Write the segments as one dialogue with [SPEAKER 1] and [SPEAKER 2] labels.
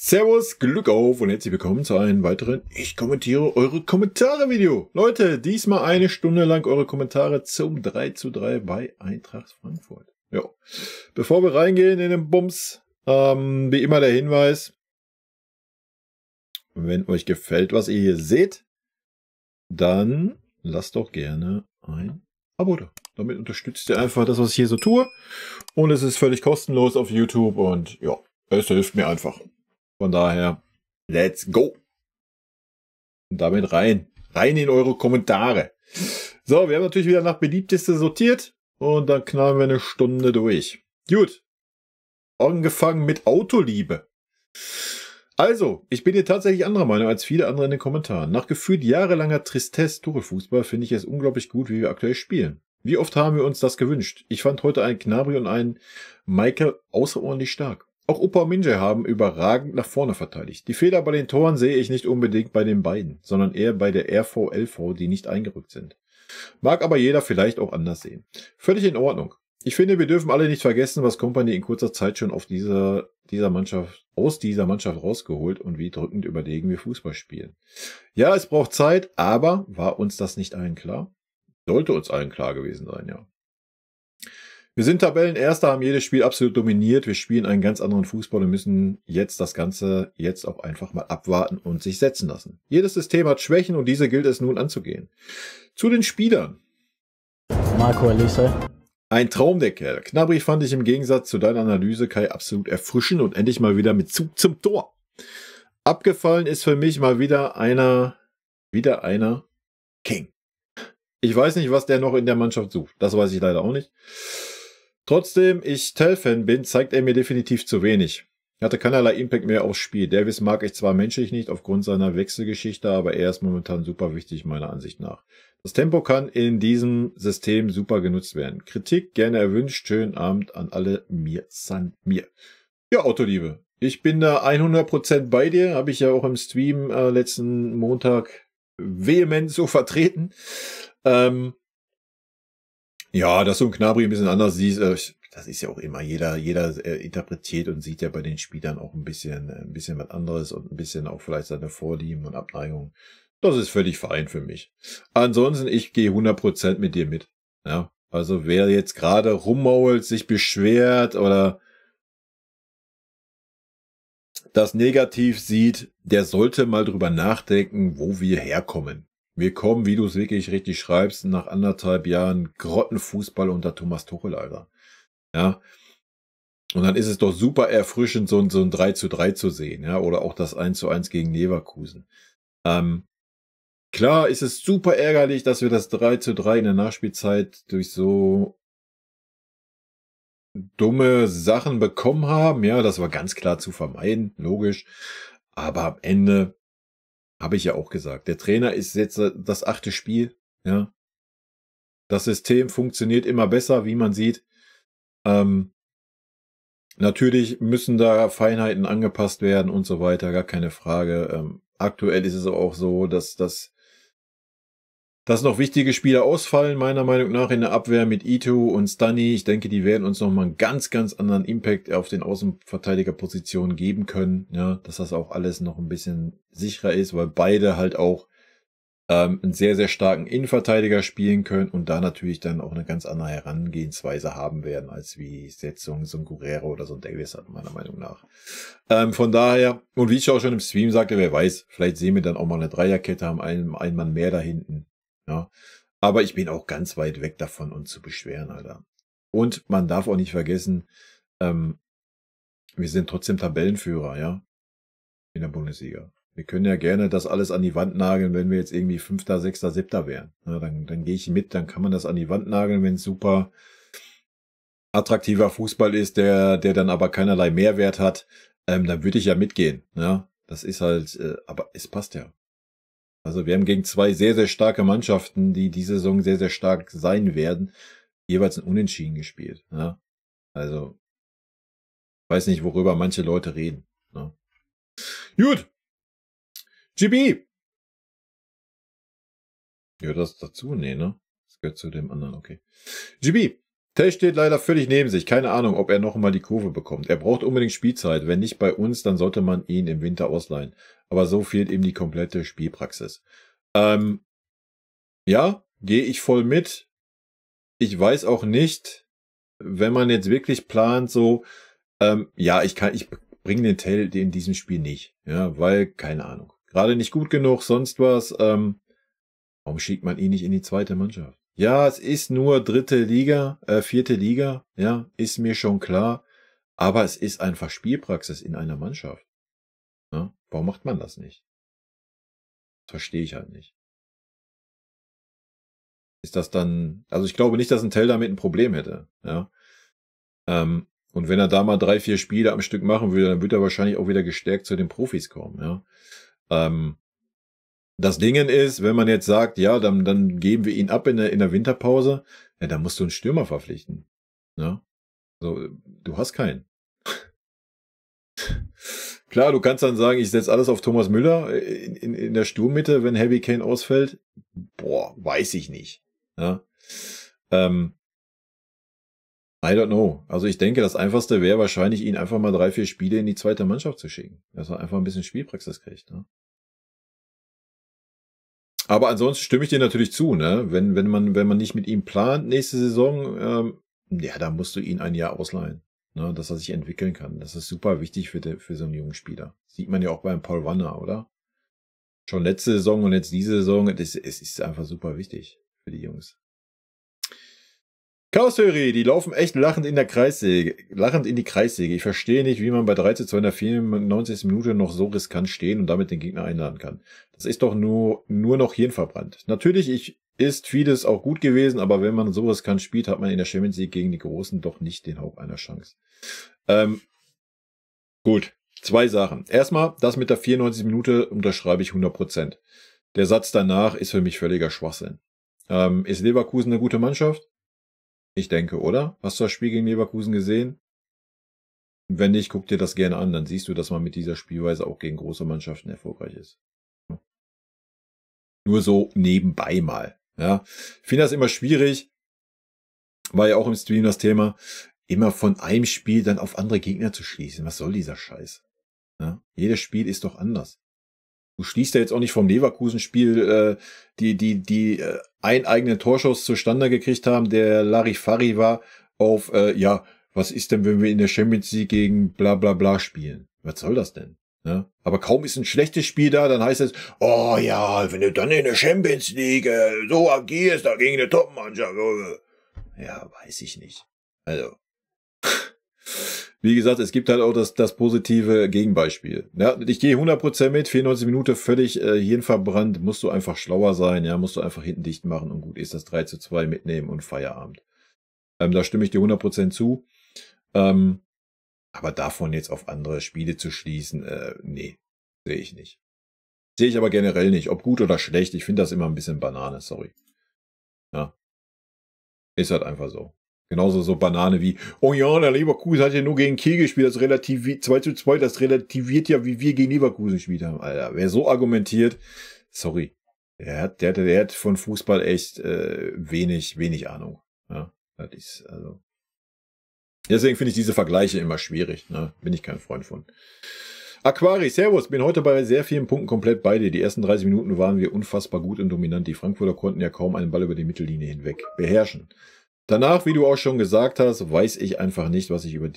[SPEAKER 1] Servus, Glück auf und herzlich willkommen zu einem weiteren Ich kommentiere eure Kommentare Video. Leute, diesmal eine Stunde lang eure Kommentare zum 3:3 bei Eintracht Frankfurt. Ja. Bevor wir reingehen in den Bums, wie immer der Hinweis, wenn euch gefällt, was ihr hier seht, dann lasst doch gerne ein Abo da. Damit unterstützt ihr einfach das, was ich hier so tue. Und es ist völlig kostenlos auf YouTube und ja, es hilft mir einfach. Von daher, let's go. Und damit rein in eure Kommentare. So, wir haben natürlich wieder nach beliebteste sortiert und dann knallen wir eine Stunde durch. Gut. Angefangen mit Autoliebe. Also, ich bin hier tatsächlich anderer Meinung als viele andere in den Kommentaren. Nach gefühlt jahrelanger Tristesse Tuchel-Fußball finde ich es unglaublich gut, wie wir aktuell spielen. Wie oft haben wir uns das gewünscht? Ich fand heute einen Gnabry und einen Michael außerordentlich stark. Auch Opa und Minje haben überragend nach vorne verteidigt. Die Fehler bei den Toren sehe ich nicht unbedingt bei den beiden, sondern eher bei der RV-LV, die nicht eingerückt sind. Mag aber jeder vielleicht auch anders sehen. Völlig in Ordnung. Ich finde, wir dürfen alle nicht vergessen, was Kompany in kurzer Zeit schon aus dieser Mannschaft rausgeholt und wie drückend überlegen wir Fußball spielen. Ja, es braucht Zeit, aber war uns das nicht allen klar? Sollte uns allen klar gewesen sein, ja. Wir sind Tabellenerster, haben jedes Spiel absolut dominiert. Wir spielen einen ganz anderen Fußball und müssen jetzt das Ganze auch einfach mal abwarten und sich setzen lassen. Jedes System hat Schwächen und diese gilt es nun anzugehen. Zu den Spielern.
[SPEAKER 2] Marco Elise.
[SPEAKER 1] Ein Traum, der Kerl. Gnabry fand ich im Gegensatz zu deiner Analyse, Kai, absolut erfrischend und endlich mal wieder mit Zug zum Tor. Abgefallen ist für mich mal wieder einer King. Ich weiß nicht, was der noch in der Mannschaft sucht. Das weiß ich leider auch nicht. Trotzdem ich Tell-Fan bin, zeigt er mir definitiv zu wenig. Er hatte keinerlei Impact mehr aufs Spiel. Davis mag ich zwar menschlich nicht aufgrund seiner Wechselgeschichte, aber er ist momentan super wichtig meiner Ansicht nach. Das Tempo kann in diesem System super genutzt werden. Kritik gerne erwünscht. Schönen Abend an alle. Mir san mir. Ja, Autoliebe. Ich bin da 100% bei dir. Habe ich ja auch im Stream letzten Montag vehement so vertreten. Ja, dass so ein Gnabry ein bisschen anders sieht, das ist ja auch immer, jeder interpretiert und sieht ja bei den Spielern auch ein bisschen was anderes und ein bisschen auch vielleicht seine Vorlieben und Abneigung. Das ist völlig fein für mich. Ansonsten, ich gehe 100% mit dir mit. Ja, also wer jetzt gerade rummault, sich beschwert oder das negativ sieht, der sollte mal drüber nachdenken, wo wir herkommen. Wir kommen, wie du es wirklich richtig schreibst, nach 1,5 Jahren Grottenfußball unter Thomas Tuchel, Alter. Ja. Und dann ist es doch super erfrischend, so ein 3:3 zu sehen, ja, oder auch das 1:1 gegen Leverkusen. Klar ist es super ärgerlich, dass wir das 3:3 in der Nachspielzeit durch so dumme Sachen bekommen haben. Ja, das war ganz klar zu vermeiden, logisch. Aber am Ende habe ich ja auch gesagt, der Trainer ist jetzt das 8. Spiel, ja. Das System funktioniert immer besser, wie man sieht. Natürlich müssen da Feinheiten angepasst werden und so weiter, gar keine Frage. Aktuell ist es auch so, dass noch wichtige Spieler ausfallen, meiner Meinung nach in der Abwehr mit Ito und Stani. Ich denke, die werden uns nochmal einen ganz, ganz anderen Impact auf den Außenverteidigerpositionen geben können. Ja, dass das auch alles noch ein bisschen sicherer ist, weil beide halt auch einen sehr, sehr starken Innenverteidiger spielen können und da natürlich dann auch eine ganz andere Herangehensweise haben werden, als wie es jetzt so ein Guerrero oder so ein Davis hat, meiner Meinung nach. Von daher, und wie ich auch schon im Stream sagte, wer weiß, vielleicht sehen wir dann auch mal eine Dreierkette, haben einen Mann mehr da hinten. Ja, aber ich bin auch ganz weit weg davon, uns zu beschweren, Alter. Und man darf auch nicht vergessen, wir sind trotzdem Tabellenführer, ja, in der Bundesliga. Wir können ja gerne das alles an die Wand nageln, wenn wir jetzt irgendwie 5., 6., 7. wären. Ja, dann gehe ich mit, dann kann man das an die Wand nageln, wenn es super attraktiver Fußball ist, der dann aber keinerlei Mehrwert hat, dann würde ich ja mitgehen. Ja, das ist halt, aber es passt ja. Also wir haben gegen 2 sehr, sehr starke Mannschaften, die diese Saison sehr, sehr stark sein werden, jeweils ein Unentschieden gespielt. Ja? Also, weiß nicht, worüber manche Leute reden. Ja? Gut. GB. Gehört das dazu? Nee, ne? Das gehört zu dem anderen, okay. GB. Tell steht leider völlig neben sich. Keine Ahnung, ob er noch einmal die Kurve bekommt. Er braucht unbedingt Spielzeit. Wenn nicht bei uns, dann sollte man ihn im Winter ausleihen. Aber so fehlt ihm die komplette Spielpraxis. Ja, gehe ich voll mit. Ich weiß auch nicht, wenn man jetzt wirklich plant, so, ja, ich bringe den Tell in diesem Spiel nicht. Ja, weil, keine Ahnung. Gerade nicht gut genug, sonst was. Warum schickt man ihn nicht in die zweite Mannschaft? Ja, es ist nur vierte Liga, ja, ist mir schon klar. Aber es ist einfach Spielpraxis in einer Mannschaft. Ja, warum macht man das nicht? Das verstehe ich halt nicht. Ist das dann, also ich glaube nicht, dass ein Tell damit ein Problem hätte, ja. Und wenn er da mal 3, 4 Spiele am Stück machen würde, dann wird er wahrscheinlich auch wieder gestärkt zu den Profis kommen, ja. Das Ding ist, wenn man jetzt sagt, ja, dann geben wir ihn ab in der Winterpause, ja, dann musst du einen Stürmer verpflichten. Ja? So, du hast keinen. Klar, du kannst dann sagen, ich setze alles auf Thomas Müller in der Sturmmitte, wenn Harry Kane ausfällt. Boah, weiß ich nicht. Ja? I don't know. Also ich denke, das Einfachste wäre wahrscheinlich, ihn einfach mal 3, 4 Spiele in die zweite Mannschaft zu schicken. Dass er einfach ein bisschen Spielpraxis kriegt. Ne? Aber ansonsten stimme ich dir natürlich zu, ne? Wenn man nicht mit ihm plant nächste Saison, ja, dann musst du ihn ein Jahr ausleihen, ne? Dass er sich entwickeln kann. Das ist super wichtig für so einen jungen Spieler. Sieht man ja auch beim Paul Wanner, oder? Schon letzte Saison und jetzt diese Saison, es ist einfach super wichtig für die Jungs. Chaos-Theorie, die laufen echt lachend in die Kreissäge. Ich verstehe nicht, wie man bei 3:2 in der 94. Minute noch so riskant stehen und damit den Gegner einladen kann. Das ist doch nur noch hirnverbrannt. Natürlich ist vieles auch gut gewesen, aber wenn man so riskant spielt, hat man in der Champions League gegen die Großen doch nicht den Hauch einer Chance. Gut, 2 Sachen. Erstmal, das mit der 94. Minute unterschreibe ich 100%. Der Satz danach ist für mich völliger Schwachsinn. Ist Leverkusen eine gute Mannschaft? Ich denke, oder? Hast du das Spiel gegen Leverkusen gesehen? Wenn nicht, guck dir das gerne an. Dann siehst du, dass man mit dieser Spielweise auch gegen große Mannschaften erfolgreich ist. Nur so nebenbei mal. Ja, ich finde das immer schwierig. War ja auch im Stream das Thema, immer von einem Spiel dann auf andere Gegner zu schließen. Was soll dieser Scheiß? Ja, jedes Spiel ist doch anders. Du schließt ja jetzt auch nicht vom Leverkusen-Spiel, die einen eigenen Torschuss zustande gekriegt haben, der Larifari war, auf, ja, was ist denn, wenn wir in der Champions League gegen bla bla bla spielen? Was soll das denn? Ja? Aber kaum ist ein schlechtes Spiel da, dann heißt es, oh ja, wenn du dann in der Champions League so agierst, da gegen eine Top-Mannschaft. Ja, weiß ich nicht. Also. Wie gesagt, es gibt halt auch das positive Gegenbeispiel. Ja, ich gehe 100% mit, 94 Minuten völlig hirnverbrannt, musst du einfach schlauer sein, ja, musst du einfach hinten dicht machen und gut ist das 3:2 mitnehmen und Feierabend. Da stimme ich dir 100% zu. Aber davon jetzt auf andere Spiele zu schließen, nee, sehe ich nicht. Sehe ich aber generell nicht, ob gut oder schlecht, ich finde das immer ein bisschen Banane, sorry. Ja. Ist halt einfach so. Genauso so Banane wie, oh ja, der Leverkusen hat ja nur gegen Kiel gespielt, das 2:2, das relativiert ja, wie wir gegen Leverkusen gespielt haben. Alter, wer so argumentiert, sorry, der hat von Fußball echt wenig Ahnung. Ja, das ist, also. Deswegen finde ich diese Vergleiche immer schwierig, ne? Bin ich kein Freund von. Aquari, servus, bin heute bei sehr vielen Punkten komplett bei dir. Die ersten 30 Minuten waren wir unfassbar gut und dominant. Die Frankfurter konnten ja kaum einen Ball über die Mittellinie hinweg beherrschen. Danach, wie du auch schon gesagt hast, weiß ich einfach nicht, was ich über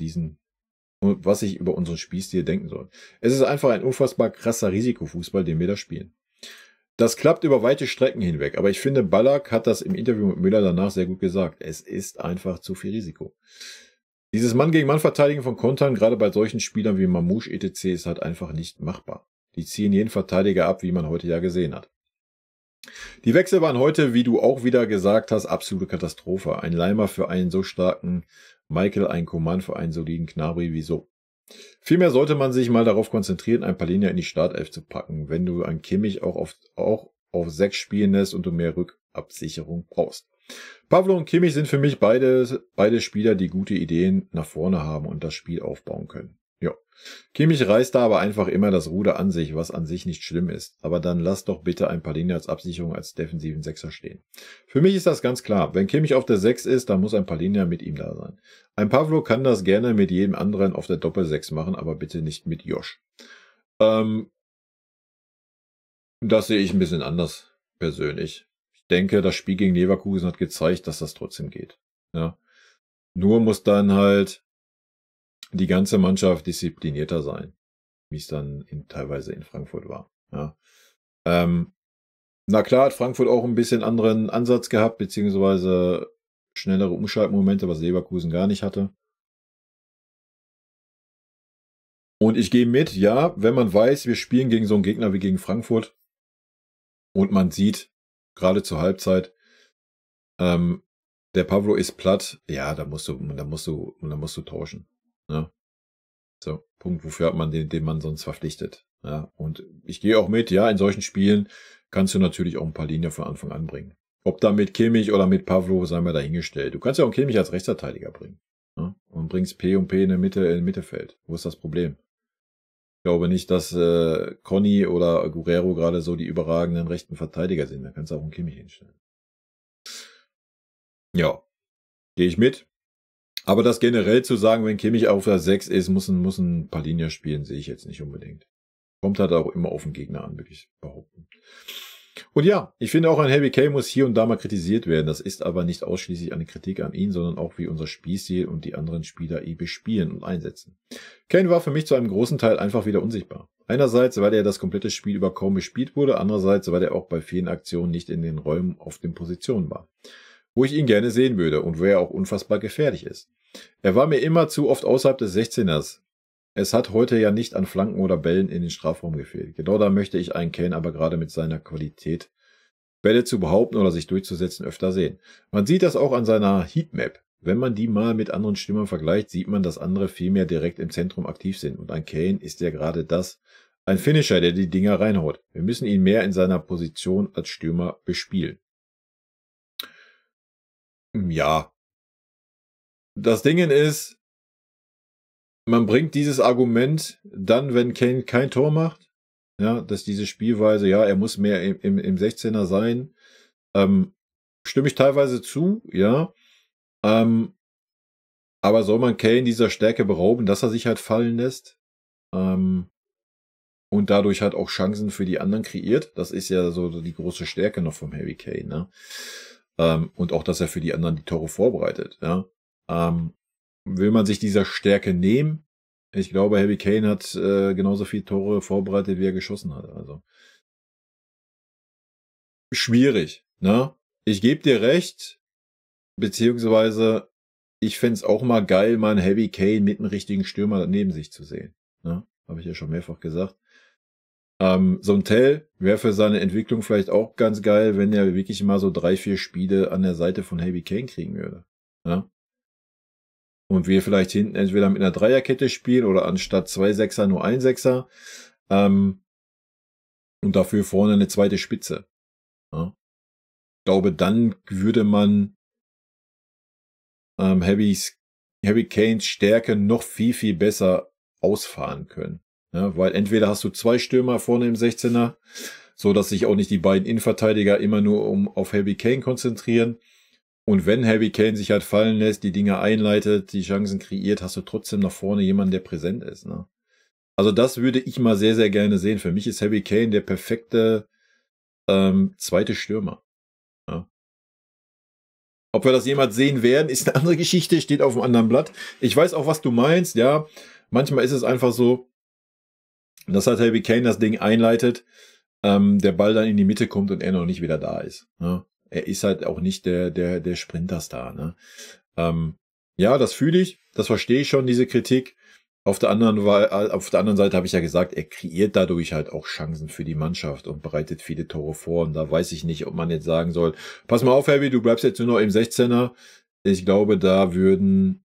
[SPEAKER 1] unseren Spielstil denken soll. Es ist einfach ein unfassbar krasser Risikofußball, den wir da spielen. Das klappt über weite Strecken hinweg, aber ich finde, Ballack hat das im Interview mit Müller danach sehr gut gesagt. Es ist einfach zu viel Risiko. Dieses Mann-gegen-Mann-Verteidigen von Kontern, gerade bei solchen Spielern wie Mamouche etc., ist halt einfach nicht machbar. Die ziehen jeden Verteidiger ab, wie man heute ja gesehen hat. Die Wechsel waren heute, wie du auch wieder gesagt hast, absolute Katastrophe. Ein Leimer für einen so starken Michael, ein Coman für einen soliden Gnabry, wieso? Vielmehr sollte man sich mal darauf konzentrieren, ein Palhinha in die Startelf zu packen, wenn du einen Kimmich auch auf 6 spielen lässt und du mehr Rückabsicherung brauchst. Pavlo und Kimmich sind für mich beide Spieler, die gute Ideen nach vorne haben und das Spiel aufbauen können. Ja. Kimmich reißt da aber einfach immer das Ruder an sich, was an sich nicht schlimm ist. Aber dann lass doch bitte ein Palhinha als Absicherung als defensiven Sechser stehen. Für mich ist das ganz klar. Wenn Kimmich auf der 6 ist, dann muss ein Palhinha mit ihm da sein. Ein Pavlo kann das gerne mit jedem anderen auf der Doppel-6 machen, aber bitte nicht mit Josh. Das sehe ich ein bisschen anders, persönlich. Ich denke, das Spiel gegen Leverkusen hat gezeigt, dass das trotzdem geht. Ja. Nur muss dann halt die ganze Mannschaft disziplinierter sein, wie es dann teilweise in Frankfurt war. Ja. Na klar hat Frankfurt auch ein bisschen anderen Ansatz gehabt, beziehungsweise schnellere Umschaltmomente, was Leverkusen gar nicht hatte. Und ich gehe mit, ja, wenn man weiß, wir spielen gegen so einen Gegner wie gegen Frankfurt und man sieht, gerade zur Halbzeit, der Pavlo ist platt, ja, da musst du tauschen. Ja. So, Punkt, wofür hat man den Mann sonst verpflichtet? Ja, und ich gehe auch mit, ja, in solchen Spielen kannst du natürlich auch ein paar Linien von Anfang an bringen. Ob da mit Kimmich oder mit Pavlo, sei mal dahingestellt. Du kannst ja auch Kimmich als Rechtsverteidiger bringen. Ja, und bringst P und P in der Mitte, im Mittelfeld. Wo ist das Problem? Ich glaube nicht, dass Conny oder Guerrero gerade so die überragenden rechten Verteidiger sind. Da kannst du auch einen Kimmich hinstellen. Ja, gehe ich mit. Aber das generell zu sagen, wenn Kimmich auf der 6 ist, muss ein Palhinha spielen, sehe ich jetzt nicht unbedingt. Kommt halt auch immer auf den Gegner an, würde ich behaupten. Und ja, ich finde auch ein Harry Kane muss hier und da mal kritisiert werden. Das ist aber nicht ausschließlich eine Kritik an ihn, sondern auch wie unser Spielstil und die anderen Spieler ihn bespielen und einsetzen. Kane war für mich zu einem großen Teil einfach wieder unsichtbar. Einerseits, weil er das komplette Spiel über kaum bespielt wurde, andererseits, weil er auch bei vielen Aktionen nicht in den Räumen auf den Positionen war. Wo ich ihn gerne sehen würde und wo er auch unfassbar gefährlich ist. Er war mir immer zu oft außerhalb des 16ers. Es hat heute ja nicht an Flanken oder Bällen in den Strafraum gefehlt. Genau da möchte ich einen Kane aber gerade mit seiner Qualität, Bälle zu behaupten oder sich durchzusetzen, öfter sehen. Man sieht das auch an seiner Heatmap. Wenn man die mal mit anderen Stürmern vergleicht, sieht man, dass andere viel mehr direkt im Zentrum aktiv sind. Und ein Kane ist ja gerade das, ein Finisher, der die Dinger reinhaut. Wir müssen ihn mehr in seiner Position als Stürmer bespielen. Ja. Das Ding ist, man bringt dieses Argument dann, wenn Kane kein Tor macht, ja, dass diese Spielweise, ja, er muss mehr im 16er sein, stimme ich teilweise zu, ja, aber soll man Kane dieser Stärke berauben, dass er sich halt fallen lässt, und dadurch halt auch Chancen für die anderen kreiert, das ist ja so die große Stärke noch vom Harry Kane, ne? Und auch, dass er für die anderen die Tore vorbereitet, ja. Will man sich dieser Stärke nehmen? Ich glaube, Harry Kane hat genauso viele Tore vorbereitet, wie er geschossen hat. Also schwierig, ne? Ich gebe dir recht, beziehungsweise ich fände es auch mal geil, mal einen Harry Kane mit einem richtigen Stürmer neben sich zu sehen. Ne? Habe ich ja schon mehrfach gesagt. So ein Tell wäre für seine Entwicklung vielleicht auch ganz geil, wenn er wirklich mal so 3-4 Spiele an der Seite von Harry Kane kriegen würde. Ne? Und wir vielleicht hinten entweder mit einer Dreierkette spielen oder anstatt 2 Sechser nur 1 Sechser. Und dafür vorne eine zweite Spitze. Ja. Ich glaube, dann würde man Harry Kanes Stärke noch viel, viel besser ausfahren können. Ja, weil entweder hast du 2 Stürmer vorne im 16er, so dass sich auch nicht die beiden Innenverteidiger immer nur auf Harry Kane konzentrieren. Und wenn Harry Kane sich halt fallen lässt, die Dinge einleitet, die Chancen kreiert, hast du trotzdem nach vorne jemanden, der präsent ist. Ne? Also das würde ich mal sehr, sehr gerne sehen. Für mich ist Harry Kane der perfekte zweite Stürmer. Ja. Ob wir das jemals sehen werden, ist eine andere Geschichte, steht auf einem anderen Blatt. Ich weiß auch, was du meinst, ja. Manchmal ist es einfach so, dass halt Harry Kane das Ding einleitet, der Ball dann in die Mitte kommt und er noch nicht wieder da ist. Ja. Er ist halt auch nicht der Sprinterstar. Ne? Ja, das fühle ich, das verstehe ich schon, diese Kritik. Auf der anderen Seite habe ich ja gesagt, er kreiert dadurch halt auch Chancen für die Mannschaft und bereitet viele Tore vor. Und da weiß ich nicht, ob man jetzt sagen soll, pass mal auf, Harry, du bleibst jetzt nur noch im 16er. Ich glaube, da würde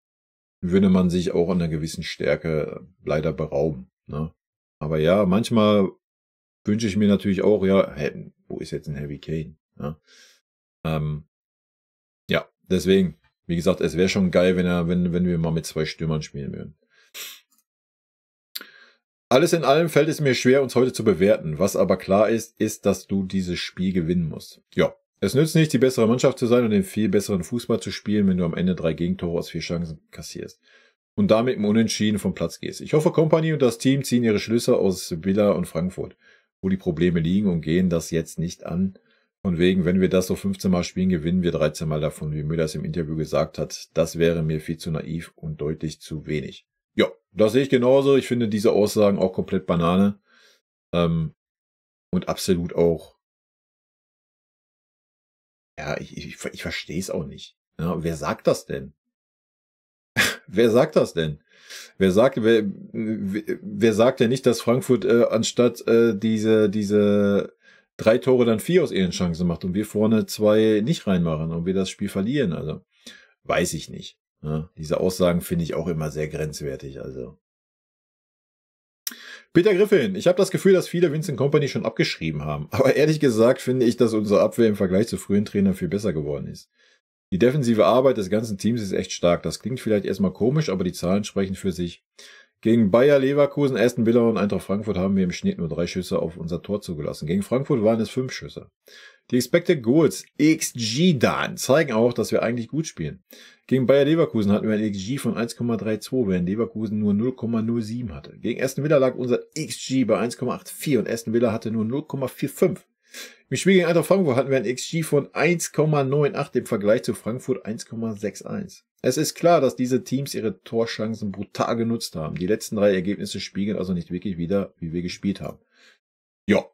[SPEAKER 1] man sich auch an einer gewissen Stärke leider berauben. Ne? Aber ja, manchmal wünsche ich mir natürlich auch, ja, hey, wo ist jetzt ein Harry Kane? Ne? Ja, deswegen, wie gesagt, es wäre schon geil, wenn wir mal mit 2 Stürmern spielen würden. Alles in allem fällt es mir schwer, uns heute zu bewerten. Was aber klar ist, ist, dass du dieses Spiel gewinnen musst. Ja, es nützt nicht, die bessere Mannschaft zu sein und den viel besseren Fußball zu spielen, wenn du am Ende 3 Gegentore aus 4 Chancen kassierst und damit im Unentschieden vom Platz gehst. Ich hoffe, Kompany und das Team ziehen ihre Schlüsse aus Villa und Frankfurt, wo die Probleme liegen, und gehen das jetzt nicht an. Von wegen, wenn wir das so 15 Mal spielen, gewinnen wir 13 Mal davon, wie Müller es im Interview gesagt hat. Das wäre mir viel zu naiv und deutlich zu wenig. Ja, das sehe ich genauso. Ich finde diese Aussagen auch komplett Banane. Und absolut auch. Ja, ich verstehe es auch nicht. Ja, wer sagt das denn? Wer sagt das denn? Wer sagt denn nicht, dass Frankfurt anstatt diese 3 Tore dann 4 aus ihren Chancen macht und wir vorne 2 nicht reinmachen und wir das Spiel verlieren? Also, weiß ich nicht. Ja, diese Aussagen finde ich auch immer sehr grenzwertig. Also, Peter Griffin, ich habe das Gefühl, dass viele Vincent Kompany schon abgeschrieben haben. Aber ehrlich gesagt finde ich, dass unsere Abwehr im Vergleich zu frühen Trainern viel besser geworden ist. Die defensive Arbeit des ganzen Teams ist echt stark. Das klingt vielleicht erstmal komisch, aber die Zahlen sprechen für sich. Gegen Bayer Leverkusen, Aston Villa und Eintracht Frankfurt haben wir im Schnitt nur 3 Schüsse auf unser Tor zugelassen. Gegen Frankfurt waren es 5 Schüsse. Die Expected Goals, XG-Daten, zeigen auch, dass wir eigentlich gut spielen. Gegen Bayer Leverkusen hatten wir ein XG von 1,32, während Leverkusen nur 0,07 hatte. Gegen Aston Villa lag unser XG bei 1,84 und Aston Villa hatte nur 0,45. Im Spiel gegen Eintracht Frankfurt hatten wir ein XG von 1,98 im Vergleich zu Frankfurt 1,61. Es ist klar, dass diese Teams ihre Torchancen brutal genutzt haben. Die letzten 3 Ergebnisse spiegeln also nicht wirklich wider, wie wir gespielt haben. Ja.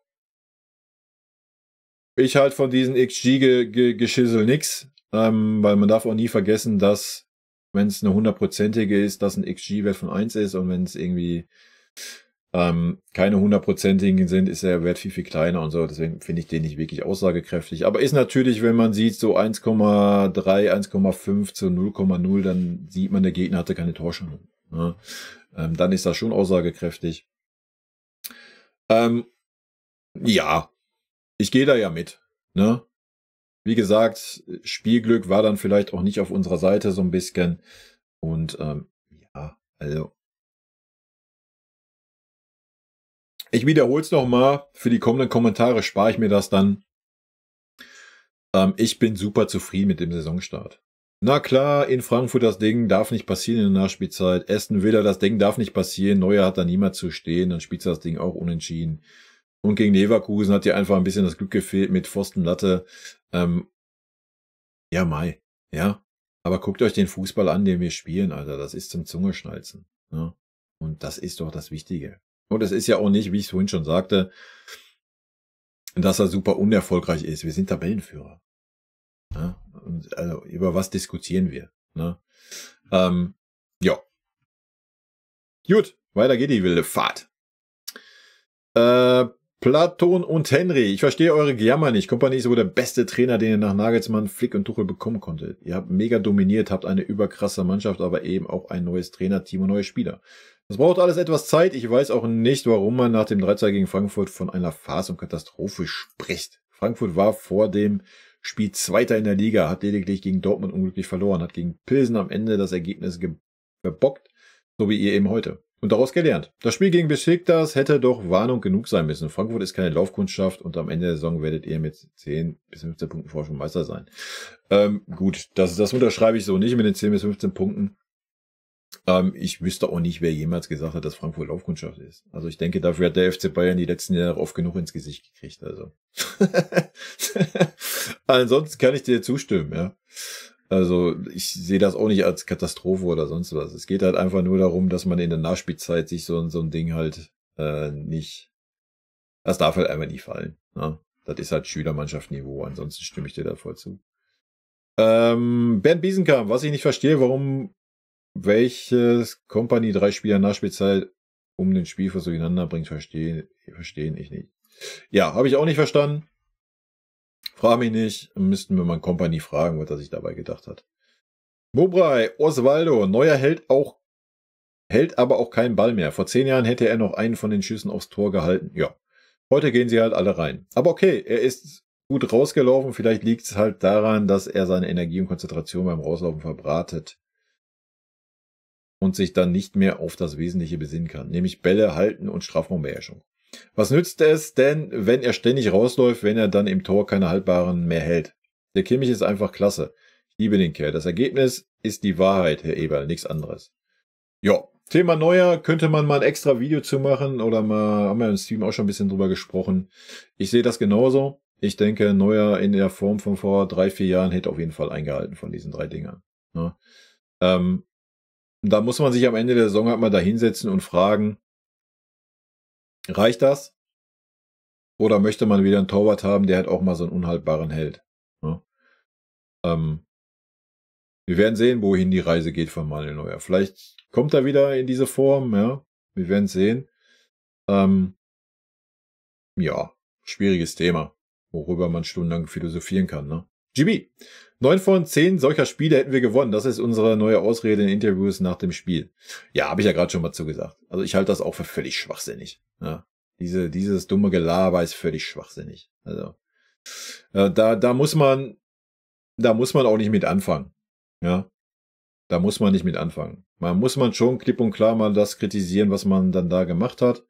[SPEAKER 1] Ich halte von diesen XG-Geschissel nix, weil man darf auch nie vergessen, dass, wenn es eine 100%ige ist, dass ein XG-Wert von 1 ist, und wenn es irgendwie keine 100%igen sind, ist der Wert viel, viel kleiner und so. Deswegen finde ich den nicht wirklich aussagekräftig. Aber ist natürlich, wenn man sieht, so 1,3, 1,5 zu 0,0, dann sieht man, der Gegner hatte keine Torchancen. Ja, dann ist das schon aussagekräftig. Ja, ich gehe da ja mit. Ne? Wie gesagt, Spielglück war dann vielleicht auch nicht auf unserer Seite so ein bisschen. Und ja, also ich wiederhole es nochmal, für die kommenden Kommentare spare ich mir das dann. Ich bin super zufrieden mit dem Saisonstart. Na klar, in Frankfurt das Ding darf nicht passieren in der Nachspielzeit. Aston Villa, das Ding darf nicht passieren. Neuer hat da niemand zu stehen, dann spielt das Ding auch unentschieden. Und gegen Leverkusen hat dir einfach ein bisschen das Glück gefehlt mit Pfostenlatte. Ja, Mai. Ja. Aber guckt euch den Fußball an, den wir spielen, Alter. Das ist zum Zungeschnalzen. Ja? Und das ist doch das Wichtige. Und es ist ja auch nicht, wie ich es vorhin schon sagte, dass er super unerfolgreich ist. Wir sind Tabellenführer. Ja? Und also über was diskutieren wir? Ne? Ja. Gut, weiter geht die wilde Fahrt. Platon und Henry, ich verstehe eure Gejammer nicht. Kompany ist wohl der beste Trainer, den ihr nach Nagelsmann, Flick und Tuchel bekommen konntet. Ihr habt mega dominiert, habt eine überkrasse Mannschaft, aber eben auch ein neues Trainerteam und neue Spieler. Das braucht alles etwas Zeit. Ich weiß auch nicht, warum man nach dem 3-2 gegen Frankfurt von einer Farce und Katastrophe spricht. Frankfurt war vor dem Spiel Zweiter in der Liga, hat lediglich gegen Dortmund unglücklich verloren, hat gegen Pilsen am Ende das Ergebnis verbockt, so wie ihr eben heute. Und daraus gelernt. Das Spiel gegen Besiktas hätte doch Warnung genug sein müssen. Frankfurt ist keine Laufkundschaft und am Ende der Saison werdet ihr mit 10 bis 15 Punkten Vorsprung Meister sein. Gut, das unterschreibe ich so nicht mit den 10 bis 15 Punkten. Ich wüsste auch nicht, wer jemals gesagt hat, dass Frankfurt Laufkundschaft ist. Also ich denke, dafür hat der FC Bayern die letzten Jahre oft genug ins Gesicht gekriegt. Also ansonsten kann ich dir zustimmen, ja. Also ich sehe das auch nicht als Katastrophe oder sonst was. Es geht halt einfach nur darum, dass man in der Nachspielzeit sich so ein Ding halt nicht... Das darf halt einfach nicht fallen. Ne? Das ist halt Schülermannschaftsniveau. Ansonsten stimme ich dir da voll zu. Bernd Biesenkamp, was ich nicht verstehe, warum welches Kompany 3 Spieler Nachspielzeit um den Spielfluss durcheinander bringt, verstehen ich nicht. Ja, habe ich auch nicht verstanden. Frag mich nicht, müssten wir mal Kompany fragen, was er sich dabei gedacht hat. Mobrei, Osvaldo, Neuer hält aber auch keinen Ball mehr. Vor 10 Jahren hätte er noch einen von den Schüssen aufs Tor gehalten. Ja, heute gehen sie halt alle rein. Aber okay, er ist gut rausgelaufen. Vielleicht liegt es halt daran, dass er seine Energie und Konzentration beim Rauslaufen verbratet. und sich dann nicht mehr auf das Wesentliche besinnen kann, nämlich Bälle halten und Strafraumbeherrschung. Was nützt es denn, wenn er ständig rausläuft, wenn er dann im Tor keine haltbaren mehr hält? Der Kimmich ist einfach klasse. Ich liebe den Kerl. Das Ergebnis ist die Wahrheit, Herr Eberl, nichts anderes. Ja, Thema Neuer, könnte man mal ein extra Video zu machen oder mal, haben wir im Stream auch schon ein bisschen drüber gesprochen. Ich sehe das genauso. Ich denke, Neuer in der Form von vor 3-4 Jahren hätte auf jeden Fall eingehalten von diesen 3 Dingern. Ne? Da muss man sich am Ende der Saison halt mal da hinsetzen und fragen, reicht das? Oder möchte man wieder einen Torwart haben, der halt auch mal so einen unhaltbaren hält? Ne? Wir werden sehen, wohin die Reise geht von Manuel Neuer. Vielleicht kommt er wieder in diese Form, ja. Wir werden es sehen. Ja, schwieriges Thema, worüber man stundenlang philosophieren kann, ne? GB, 9 von 10 solcher Spiele hätten wir gewonnen. Das ist unsere neue Ausrede in Interviews nach dem Spiel. Ja, habe ich ja gerade schon mal zugesagt. Also ich halte das auch für völlig schwachsinnig. Ja. Dieses dumme Gelaber ist völlig schwachsinnig. Also da muss man auch nicht mit anfangen. Ja, da muss man nicht mit anfangen. Muss man schon klipp und klar mal das kritisieren, was man dann da gemacht hat.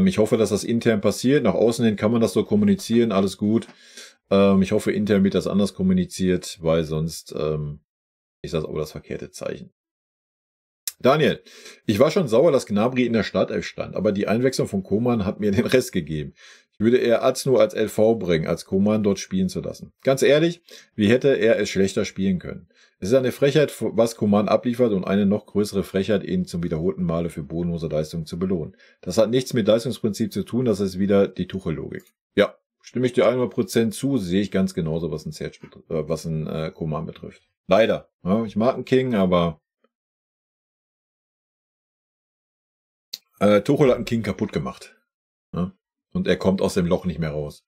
[SPEAKER 1] Ich hoffe, dass das intern passiert. Nach außen hin kann man das so kommunizieren, alles gut. Ich hoffe, intern wird das anders kommuniziert, weil sonst ist das auch das verkehrte Zeichen. Daniel, ich war schon sauer, dass Gnabry in der Startelf stand, aber die Einwechslung von Coman hat mir den Rest gegeben. Ich würde eher Özil als LV bringen, als Coman dort spielen zu lassen. Ganz ehrlich, wie hätte er es schlechter spielen können? Es ist eine Frechheit, was Coman abliefert, und eine noch größere Frechheit, ihn zum wiederholten Male für bodenlose Leistungen zu belohnen. Das hat nichts mit Leistungsprinzip zu tun, das ist wieder die Tuchel-Logik. Ja, stimme ich dir 100% zu, sehe ich ganz genauso, was ein Coman betrifft. Leider. Ja, ich mag einen King, aber Tuchel hat einen King kaputt gemacht. Ja? Und er kommt aus dem Loch nicht mehr raus.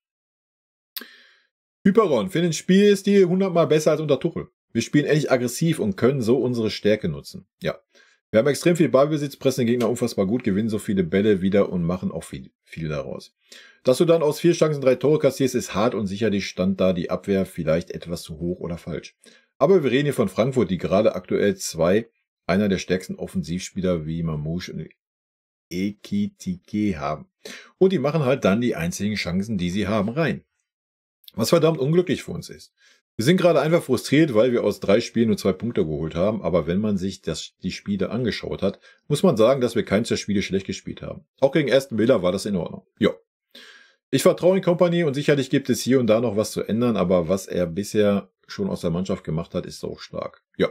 [SPEAKER 1] Hyperon, für den Spielstil 100-mal besser als unter Tuchel. Wir spielen endlich aggressiv und können so unsere Stärke nutzen. Ja. Wir haben extrem viel Ballbesitz, pressen den Gegner unfassbar gut, gewinnen so viele Bälle wieder und machen auch viel daraus. Dass du dann aus 4 Chancen 3 Tore kassierst, ist hart, und sicherlich stand da die Abwehr vielleicht etwas zu hoch oder falsch. Aber wir reden hier von Frankfurt, die gerade aktuell einer der stärksten Offensivspieler wie Mamouche und Ekitike haben. Und die machen halt dann die einzigen Chancen, die sie haben, rein. Was verdammt unglücklich für uns ist. Wir sind gerade einfach frustriert, weil wir aus 3 Spielen nur 2 Punkte geholt haben, aber wenn man sich die Spiele angeschaut hat, muss man sagen, dass wir keins der Spiele schlecht gespielt haben. Auch gegen Aston Villa war das in Ordnung. Ja. Ich vertraue in Kompanie, und sicherlich gibt es hier und da noch was zu ändern, aber was er bisher schon aus der Mannschaft gemacht hat, ist auch stark. Ja.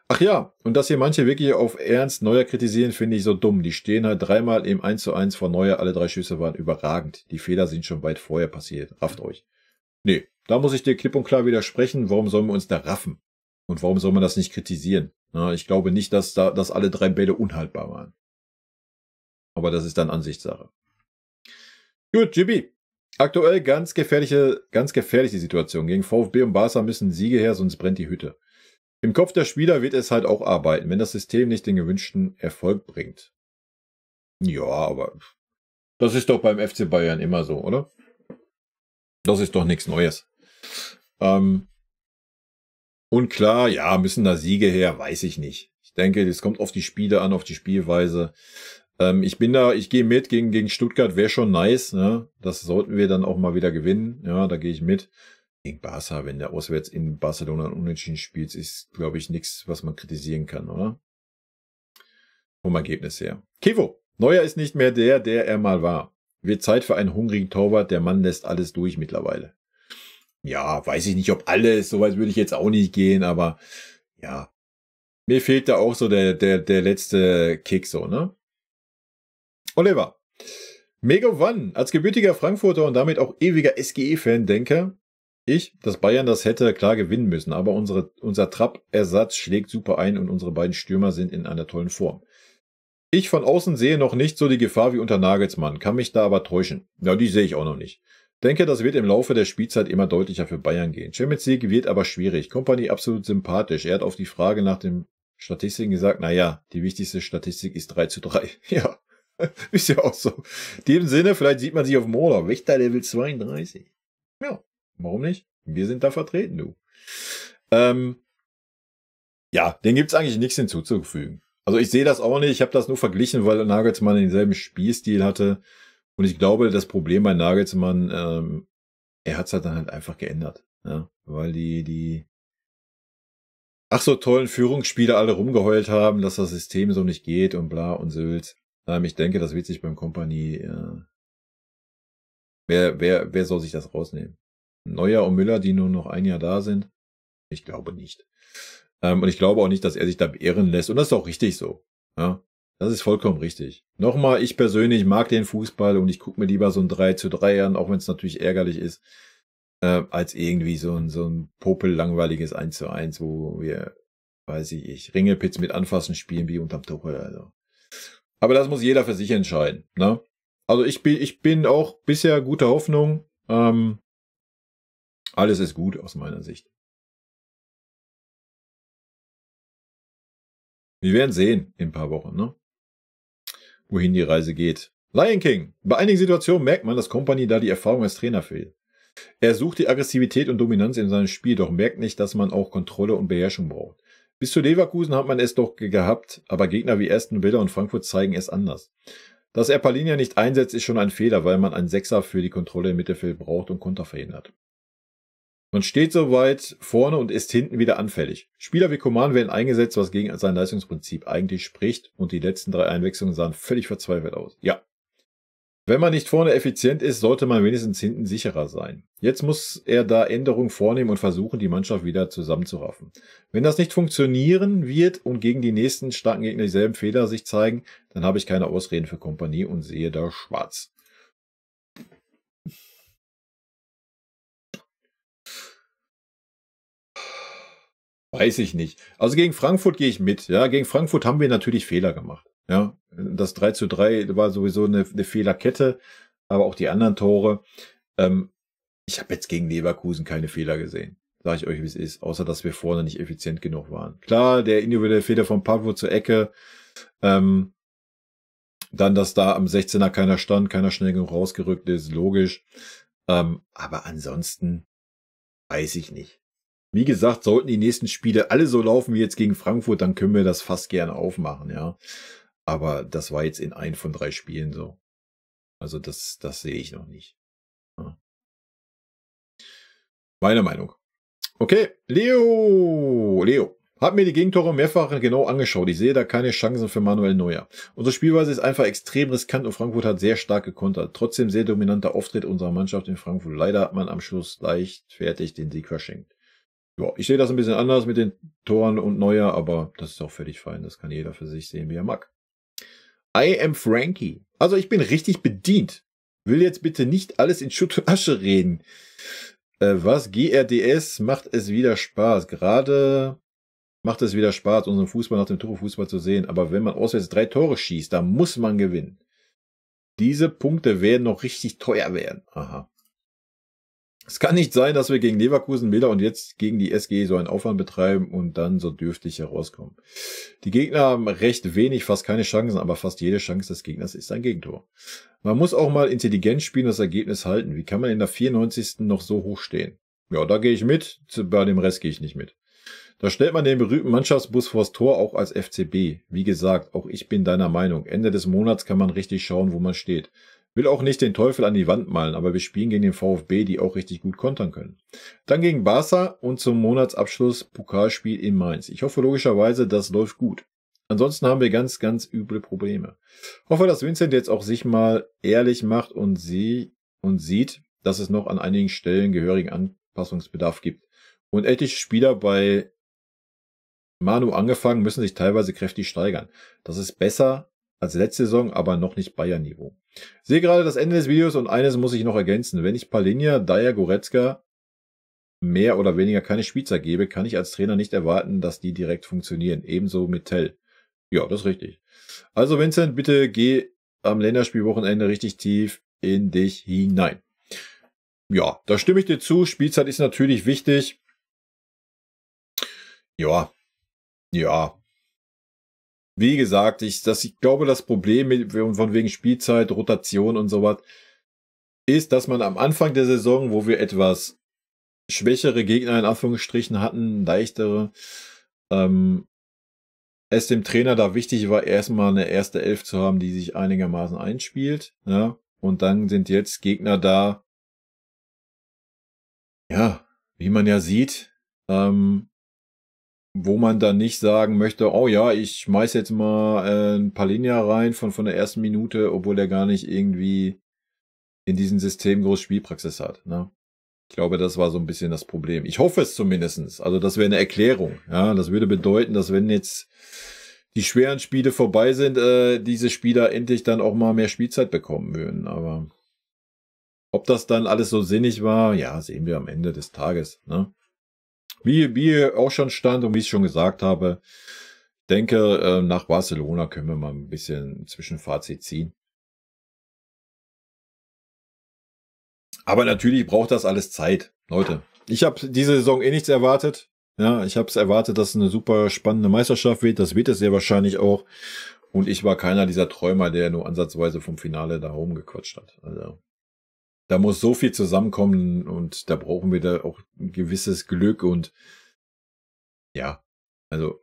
[SPEAKER 1] Ach ja, und dass hier manche wirklich auf Ernst Neuer kritisieren, finde ich so dumm. Die stehen halt 3-mal im 1:1 vor Neuer, alle 3 Schüsse waren überragend. Die Fehler sind schon weit vorher passiert. Rafft euch. Nee, da muss ich dir klipp und klar widersprechen. Warum sollen wir uns da raffen? Und warum soll man das nicht kritisieren? Na, ich glaube nicht, dass alle 3 Bälle unhaltbar waren. Aber das ist dann Ansichtssache. Gut, GB. Aktuell ganz gefährliche Situation. Gegen VfB und Barca müssen Siege her, sonst brennt die Hütte. Im Kopf der Spieler wird es halt auch arbeiten, wenn das System nicht den gewünschten Erfolg bringt. Ja, aber das ist doch beim FC Bayern immer so, oder? Das ist doch nichts Neues. Und klar, ja, müssen da Siege her, weiß ich nicht. Ich denke, das kommt auf die Spiele an, auf die Spielweise. Ich gehe mit, gegen Stuttgart wäre schon nice, ne? Das sollten wir dann auch mal wieder gewinnen. Ja, da gehe ich mit. Gegen Barca, wenn der auswärts in Barcelona unentschieden spielt, ist, glaube ich, nichts, was man kritisieren kann, oder? Vom Ergebnis her. Kevo, Neuer ist nicht mehr der er mal war. Wird Zeit für einen hungrigen Torwart, der Mann lässt alles durch mittlerweile. Ja, weiß ich nicht, ob alles, so weit würde ich jetzt auch nicht gehen, aber ja, mir fehlt da auch so der letzte Kick so, ne? Oliver, Mega One, als gebürtiger Frankfurter und damit auch ewiger SGE-Fan denke ich, dass Bayern das hätte klar gewinnen müssen, aber unser Trapp-Ersatz schlägt super ein und unsere beiden Stürmer sind in einer tollen Form. Ich von außen sehe noch nicht so die Gefahr wie unter Nagelsmann, kann mich da aber täuschen. Ja, die sehe ich auch noch nicht. Denke, das wird im Laufe der Spielzeit immer deutlicher für Bayern gehen. Champions League wird aber schwierig. Kompanie absolut sympathisch. Er hat auf die Frage nach den Statistiken gesagt, naja, die wichtigste Statistik ist 3:3. Ja, ist ja auch so. In dem Sinne, vielleicht sieht man sich auf dem Urlaub. Wächter Level 32. Ja, warum nicht? Wir sind da vertreten, du. Ja, dem gibt's eigentlich nichts hinzuzufügen. Also ich sehe das auch nicht. Ich habe das nur verglichen, weil Nagelsmann denselben Spielstil hatte. Und ich glaube, das Problem bei Nagelsmann, er hat es halt dann halt einfach geändert. Ja? Weil die ach so tollen Führungsspieler alle rumgeheult haben, dass das System so nicht geht und bla und Sülz. Ich denke, das wird sich beim Kompanie, wer soll sich das rausnehmen? Neuer und Müller, die nur noch ein Jahr da sind? Ich glaube nicht. Und ich glaube auch nicht, dass er sich da beehren lässt. Und das ist auch richtig so. Ja, das ist vollkommen richtig. Nochmal, ich persönlich mag den Fußball und ich gucke mir lieber so ein 3:3 an, auch wenn es natürlich ärgerlich ist, als irgendwie so ein popel-langweiliges 1:1, wo wir, weiß ich, Ringelpitz mit Anfassen spielen wie unterm Tuchel. Also. Aber das muss jeder für sich entscheiden. Ne? Also ich bin auch bisher guter Hoffnung. Alles ist gut aus meiner Sicht. Wir werden sehen in ein paar Wochen, ne? Wohin die Reise geht. Lion King. Bei einigen Situationen merkt man, dass Kompany da die Erfahrung als Trainer fehlt. Er sucht die Aggressivität und Dominanz in seinem Spiel, doch merkt nicht, dass man auch Kontrolle und Beherrschung braucht. Bis zu Leverkusen hat man es doch gehabt, aber Gegner wie Aston Villa und Frankfurt zeigen es anders. Dass er Palhinha nicht einsetzt, ist schon ein Fehler, weil man einen Sechser für die Kontrolle im Mittelfeld braucht und Konter verhindert. Man steht so weit vorne und ist hinten wieder anfällig. Spieler wie Coman werden eingesetzt, was gegen sein Leistungsprinzip eigentlich spricht, und die letzten 3 Einwechslungen sahen völlig verzweifelt aus. Ja. Wenn man nicht vorne effizient ist, sollte man wenigstens hinten sicherer sein. Jetzt muss er da Änderungen vornehmen und versuchen, die Mannschaft wieder zusammenzuraffen. Wenn das nicht funktionieren wird und gegen die nächsten starken Gegner dieselben Fehler sich zeigen, dann habe ich keine Ausreden für Kompanie und sehe da schwarz. Weiß ich nicht. Also gegen Frankfurt gehe ich mit. Ja, gegen Frankfurt haben wir natürlich Fehler gemacht. Ja, das 3:3 war sowieso eine Fehlerkette, aber auch die anderen Tore. Ich habe jetzt gegen Leverkusen keine Fehler gesehen. Sage ich euch, wie es ist. Außer, dass wir vorne nicht effizient genug waren. Klar, der individuelle Fehler von Pavlo zur Ecke. Dann, dass da am 16er keiner stand, keiner schnell genug rausgerückt ist, logisch. Aber ansonsten weiß ich nicht. Wie gesagt, sollten die nächsten Spiele alle so laufen wie jetzt gegen Frankfurt, dann können wir das fast gerne aufmachen, ja. Aber das war jetzt in 1 von 3 Spielen so. Also das sehe ich noch nicht. Ja. Meine Meinung. Okay, Leo. Hab mir die Gegentore mehrfach genau angeschaut. Ich sehe da keine Chancen für Manuel Neuer. Unsere Spielweise ist einfach extrem riskant und Frankfurt hat sehr stark gekontert. Trotzdem sehr dominanter Auftritt unserer Mannschaft in Frankfurt. Leider hat man am Schluss leichtfertig den Sieg verschenkt. Ja, ich sehe das ein bisschen anders mit den Toren und Neuer, aber das ist auch völlig fein. Das kann jeder für sich sehen, wie er mag. I am Frankie. Also ich bin richtig bedient. Will jetzt bitte nicht alles in Schutt und Asche reden. Was? GRDS macht es wieder Spaß. Gerade macht es wieder Spaß, unseren Fußball nach dem Tore-Fußball zu sehen. Aber wenn man auswärts 3 Tore schießt, dann muss man gewinnen. Diese Punkte werden noch richtig teuer werden. Aha. Es kann nicht sein, dass wir gegen Leverkusen, Villa und jetzt gegen die SG so einen Aufwand betreiben und dann so dürftig herauskommen. Die Gegner haben recht wenig, fast keine Chancen, aber fast jede Chance des Gegners ist ein Gegentor. Man muss auch mal intelligent spielen und das Ergebnis halten. Wie kann man in der 94. noch so hoch stehen? Ja, da gehe ich mit, bei dem Rest gehe ich nicht mit. Da stellt man den berühmten Mannschaftsbus vors Tor, auch als FCB. Wie gesagt, auch ich bin deiner Meinung. Ende des Monats kann man richtig schauen, wo man steht. Will auch nicht den Teufel an die Wand malen, aber wir spielen gegen den VfB, die auch richtig gut kontern können. Dann gegen Barca und zum Monatsabschluss Pokalspiel in Mainz. Ich hoffe logischerweise, das läuft gut. Ansonsten haben wir ganz, ganz üble Probleme. Hoffe, dass Vincent jetzt auch sich mal ehrlich macht und sieht, dass es noch an einigen Stellen gehörigen Anpassungsbedarf gibt. Und etliche Spieler bei Manu angefangen müssen sich teilweise kräftig steigern. Das ist besser als letzte Saison, aber noch nicht Bayern-Niveau. Sehe gerade das Ende des Videos und eines muss ich noch ergänzen. Wenn ich Palhinha, Dyer, Goretzka mehr oder weniger keine Spielzeit gebe, kann ich als Trainer nicht erwarten, dass die direkt funktionieren. Ebenso mit Tell. Ja, das ist richtig. Also Vincent, bitte geh am Länderspielwochenende richtig tief in dich hinein. Ja, da stimme ich dir zu. Spielzeit ist natürlich wichtig. Ja. Wie gesagt, ich glaube, das Problem von wegen Spielzeit, Rotation und sowas ist, dass man am Anfang der Saison, wo wir etwas schwächere Gegner in Anführungsstrichen hatten, leichtere, es dem Trainer da wichtig war, erstmal eine erste Elf zu haben, die sich einigermaßen einspielt. Ja? Und dann sind jetzt Gegner da, ja, wie man ja sieht, wo man dann nicht sagen möchte, oh ja, ich schmeiß jetzt mal ein Palhinha rein von der ersten Minute, obwohl der gar nicht irgendwie in diesem System groß Spielpraxis hat. Ne? Ich glaube, das war so ein bisschen das Problem. Ich hoffe es zumindestens. Also das wäre eine Erklärung. Ja, das würde bedeuten, dass wenn jetzt die schweren Spiele vorbei sind, diese Spieler endlich dann auch mal mehr Spielzeit bekommen würden. Aber ob das dann alles so sinnig war, ja, sehen wir am Ende des Tages. Ne? Wie auch schon stand und wie ich schon gesagt habe, denke, nach Barcelona können wir mal ein bisschen Zwischenfazit ziehen. Aber natürlich braucht das alles Zeit, Leute. Ich habe diese Saison eh nichts erwartet. Ja, ich habe es erwartet, dass es eine super spannende Meisterschaft wird. Das wird es sehr wahrscheinlich auch. Und ich war keiner dieser Träumer, der nur ansatzweise vom Finale da rumgequatscht hat. Also da muss so viel zusammenkommen und da brauchen wir da auch ein gewisses Glück und ja, also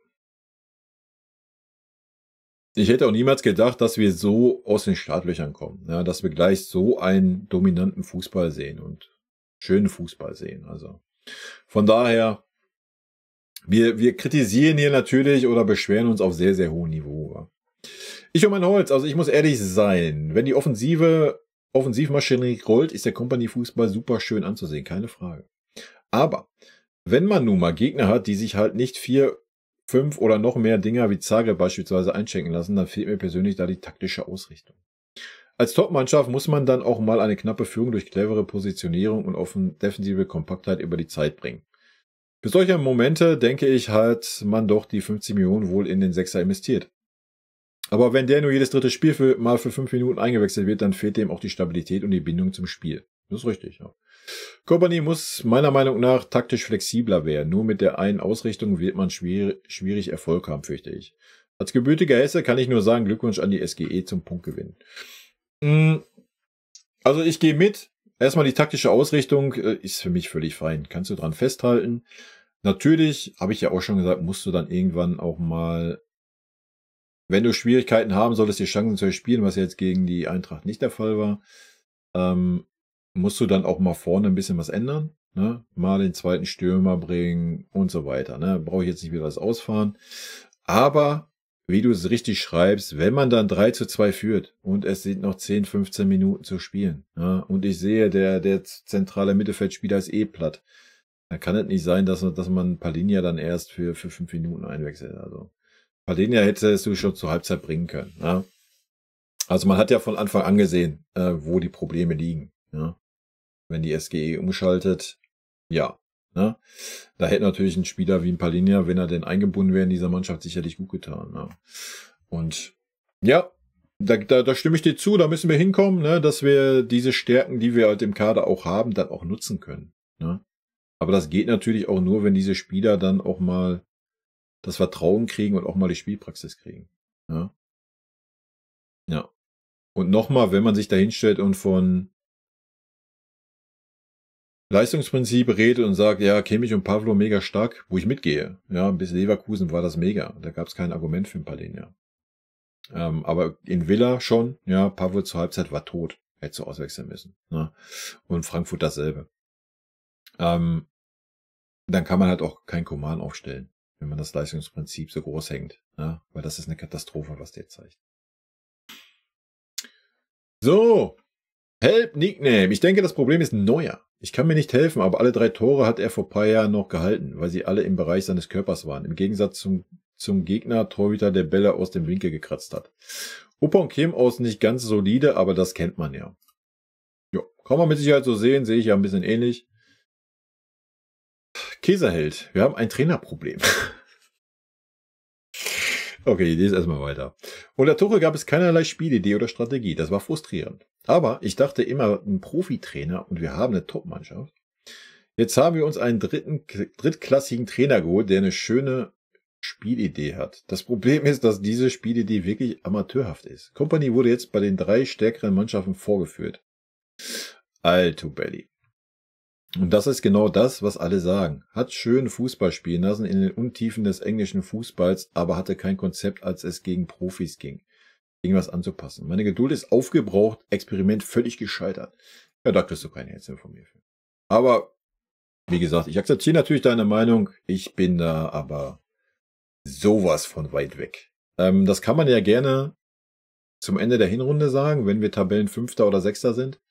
[SPEAKER 1] ich hätte auch niemals gedacht, dass wir so aus den Startlöchern kommen, ja, dass wir gleich so einen dominanten Fußball sehen und schönen Fußball sehen. Also von daher, wir kritisieren hier natürlich oder beschweren uns auf sehr, sehr hohem Niveau. Ja. Ich und mein Holz, also ich muss ehrlich sein, wenn die Offensivmaschinerie rollt, ist der Company-Fußball super schön anzusehen, keine Frage. Aber wenn man nun mal Gegner hat, die sich halt nicht 4, 5 oder noch mehr Dinger wie Zagreb beispielsweise einschenken lassen, dann fehlt mir persönlich da die taktische Ausrichtung. Als Top-Mannschaft muss man dann auch mal eine knappe Führung durch clevere Positionierung und defensive Kompaktheit über die Zeit bringen. Für solche Momente denke ich halt, man doch die 50 Millionen wohl in den Sechser investiert. Aber wenn der nur jedes dritte Spiel mal für 5 Minuten eingewechselt wird, dann fehlt dem auch die Stabilität und die Bindung zum Spiel. Das ist richtig, ja. Kompany muss meiner Meinung nach taktisch flexibler werden. Nur mit der einen Ausrichtung wird man schwierig Erfolg haben, fürchte ich. Als gebürtiger Hesse kann ich nur sagen, Glückwunsch an die SGE zum Punktgewinn. Also ich gehe mit. Erstmal die taktische Ausrichtung ist für mich völlig fein. Kannst du dran festhalten. Natürlich, habe ich ja auch schon gesagt, musst du dann irgendwann auch mal, wenn du Schwierigkeiten haben solltest, die Chancen zu erspielen, was jetzt gegen die Eintracht nicht der Fall war, musst du dann auch mal vorne ein bisschen was ändern, ne? Mal den zweiten Stürmer bringen und so weiter, ne? Brauche ich jetzt nicht wieder das ausfahren. Aber, wie du es richtig schreibst, wenn man dann 3:2 führt und es sind noch 10, 15 Minuten zu spielen, ne? Und ich sehe, der zentrale Mittelfeldspieler ist eh platt, dann kann es nicht sein, dass man Palhinha dann erst für 5 Minuten einwechselt. Also Palhinha hättest du schon zur Halbzeit bringen können, ne? Also man hat ja von Anfang an gesehen, wo die Probleme liegen, ja? Wenn die SGE umschaltet, ja. Ne? Da hätte natürlich ein Spieler wie ein Palhinha, wenn er denn eingebunden wäre in dieser Mannschaft, sicherlich gut getan. Ne? Und ja, da stimme ich dir zu, da müssen wir hinkommen, ne? Dass wir diese Stärken, die wir halt im Kader auch haben, dann auch nutzen können. Ne? Aber das geht natürlich auch nur, wenn diese Spieler dann auch mal das Vertrauen kriegen und auch mal die Spielpraxis kriegen. Ja. Ja. Und nochmal, wenn man sich da hinstellt und von Leistungsprinzip redet und sagt, ja, Kimmich und Pavlo mega stark, wo ich mitgehe. Ja, bis Leverkusen war das mega. Da gab es kein Argument für ein Palhinha. Aber in Villa schon, ja, Pavlo zur Halbzeit war tot. Hätte so auswechseln müssen. Ne? Und Frankfurt dasselbe. Dann kann man halt auch kein Coman aufstellen, wenn man das Leistungsprinzip so groß hängt. Ja? Weil das ist eine Katastrophe, was der zeigt. So. Help Nickname. Ich denke, das Problem ist Neuer. Ich kann mir nicht helfen, aber alle 3 Tore hat er vor ein paar Jahren noch gehalten, weil sie alle im Bereich seines Körpers waren. Im Gegensatz zum Gegner Torhüter, der Bälle aus dem Winkel gekratzt hat. Opa und Kim aus nicht ganz solide, aber das kennt man ja. Jo, kann man mit Sicherheit so sehen, sehe ich ja ein bisschen ähnlich. Käseheld, wir haben ein Trainerproblem. Okay, ich lese erstmal weiter. Unter Tuchel gab es keinerlei Spielidee oder Strategie. Das war frustrierend. Aber ich dachte immer, ein Profitrainer und wir haben eine Top-Mannschaft. Jetzt haben wir uns einen drittklassigen Trainer geholt, der eine schöne Spielidee hat. Das Problem ist, dass diese Spielidee wirklich amateurhaft ist. Kompany wurde jetzt bei den 3 stärkeren Mannschaften vorgeführt. Alto Belly. Und das ist genau das, was alle sagen. Hat schön Fußball spielen lassen in den Untiefen des englischen Fußballs, aber hatte kein Konzept, als es gegen Profis ging. Irgendwas anzupassen. Meine Geduld ist aufgebraucht, Experiment völlig gescheitert. Ja, da kriegst du keine Herzchen von mir für. Aber, wie gesagt, ich akzeptiere natürlich deine Meinung. Ich bin da aber sowas von weit weg. Das kann man ja gerne zum Ende der Hinrunde sagen, wenn wir Tabellenfünfter oder Sechster sind.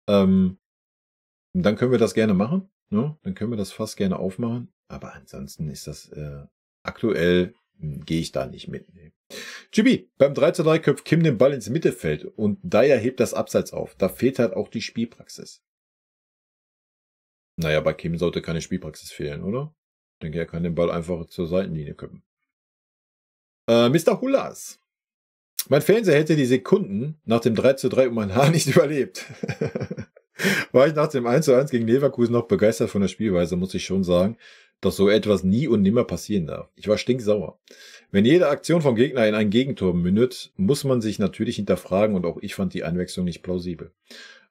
[SPEAKER 1] Dann können wir das gerne machen. Ne? Dann können wir das fast gerne aufmachen. Aber ansonsten ist das aktuell, gehe ich da nicht mit. Nee. GB, beim 3:3 köpft Kim den Ball ins Mittelfeld und Dyer hebt das Abseits auf. Da fehlt halt auch die Spielpraxis. Naja, bei Kim sollte keine Spielpraxis fehlen, oder? Ich denke, er kann den Ball einfach zur Seitenlinie köpfen. Mr. Hullas. Mein Fernseher hätte die Sekunden nach dem 3:3 um ein Haar nicht überlebt. War ich nach dem 1:1 gegen Leverkusen noch begeistert von der Spielweise, muss ich schon sagen, dass so etwas nie und nimmer passieren darf. Ich war stinksauer. Wenn jede Aktion vom Gegner in ein Gegentor mündet, muss man sich natürlich hinterfragen und auch ich fand die Einwechslung nicht plausibel.